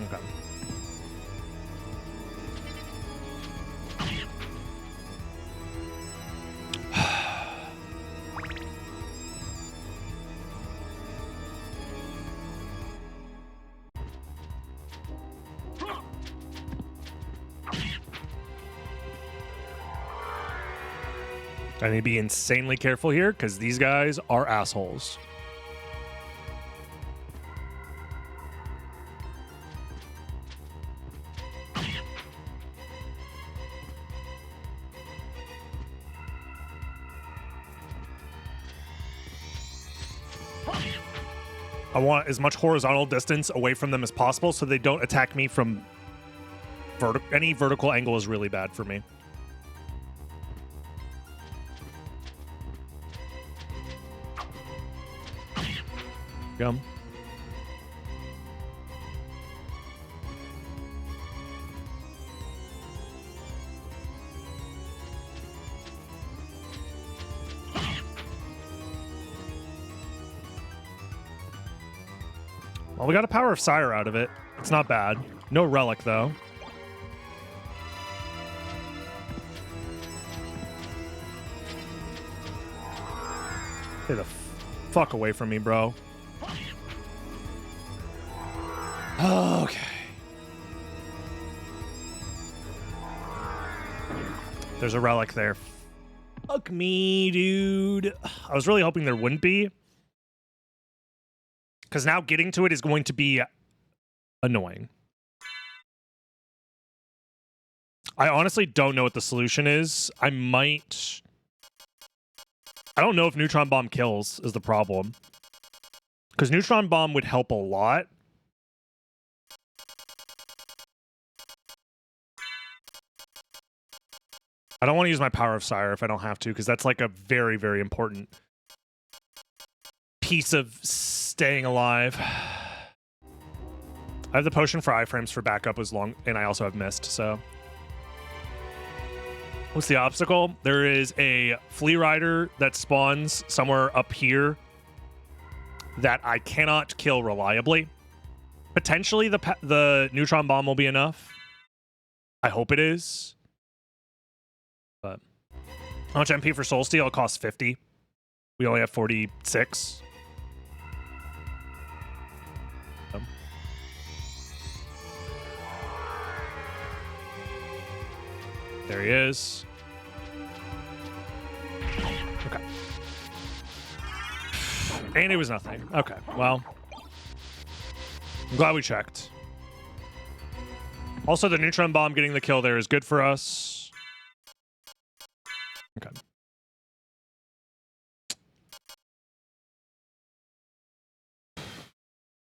Okay. I need to be insanely careful here because these guys are assholes. I want as much horizontal distance away from them as possible so they don't attack me from any vertical angle is really bad for me. Yum. Well, we got a Power of Sire out of it. It's not bad. No relic, though. Stay the fuck away from me, bro. Okay. There's a relic there. Fuck me, dude. I was really hoping there wouldn't be. Because now getting to it is going to be annoying. I honestly don't know what the solution is. I don't know if Neutron Bomb kills is the problem. Because Neutron Bomb would help a lot. I don't want to use my Power of Sire if I don't have to, because that's like a very, very important piece of staying alive. I have the potion for iframes for backup as long, and I also have Mist, so. What's the obstacle? There is a Flea Rider that spawns somewhere up here that I cannot kill reliably. Potentially the Neutron Bomb will be enough. I hope it is. But how much MP for Soul Steel? It costs 50. We only have 46. There he is. Okay. And it was nothing. Okay, well. I'm glad we checked. Also, the Neutron Bomb getting the kill there is good for us. Okay.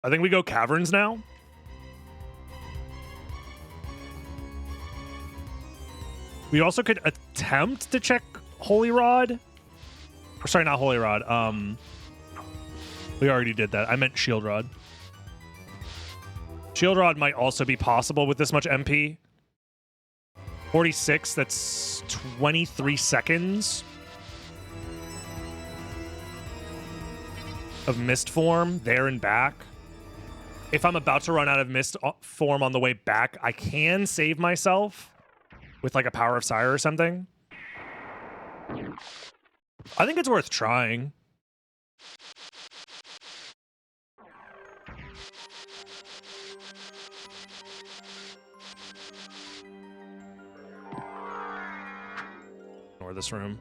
I think we go caverns now. We also could attempt to check Holy Rod. Or sorry, not Holy Rod. We already did that. I meant Shield Rod. Shield Rod might also be possible with this much MP. 46, that's 23 seconds of mist form there and back. If I'm about to run out of mist form on the way back, I can save myself with like a Power of Sire or something. I think it's worth trying. Ignore this room.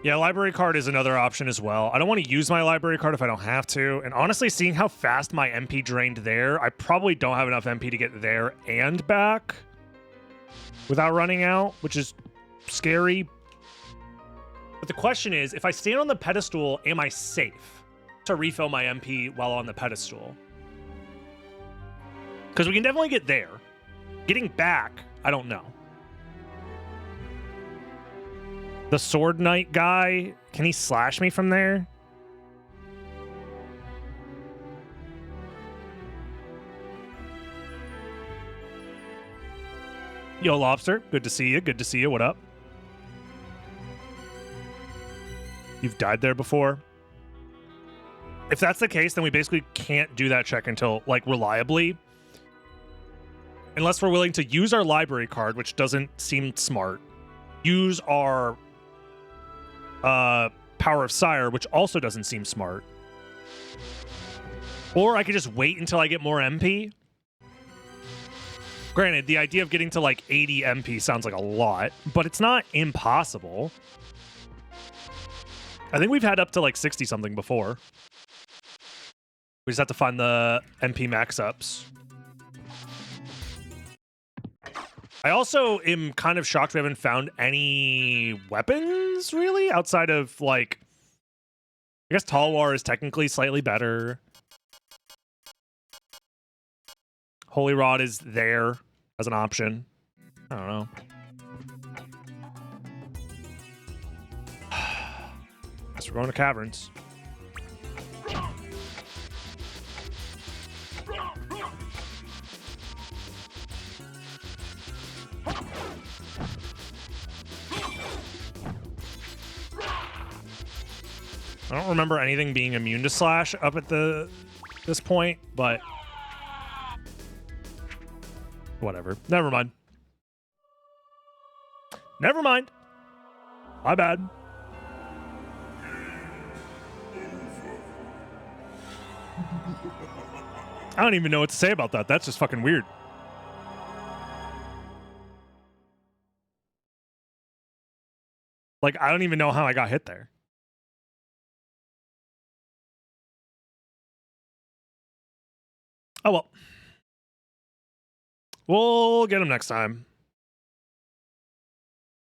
Yeah, library card is another option as well. I don't want to use my library card if I don't have to. And honestly, seeing how fast my MP drained there, I probably don't have enough MP to get there and back without running out, which is scary. But the question is, if I stand on the pedestal, am I safe to refill my MP while on the pedestal? Because we can definitely get there. Getting back, I don't know. The Sword Knight guy, can he slash me from there? Yo, Lobster, good to see you. Good to see you. What up? You've died there before? If that's the case, then we basically can't do that check until, like, reliably. Unless we're willing to use our library card, which doesn't seem smart. Use our Power of Sire, which also doesn't seem smart. Or I could just wait until I get more MP. Granted, the idea of getting to like 80 MP sounds like a lot, but it's not impossible. I think we've had up to like 60 something before. We just have to find the MP max ups. I also am kind of shocked we haven't found any weapons, really, outside of, like, I guess Talwar is technically slightly better. Holy Rod is there as an option. I don't know. Guess we're going to caverns. I don't remember anything being immune to slash up at this point, but whatever. Never mind. Never mind. My bad. I don't even know what to say about that. That's just fucking weird. Like, I don't even know how I got hit there. Oh, well. We'll get him next time.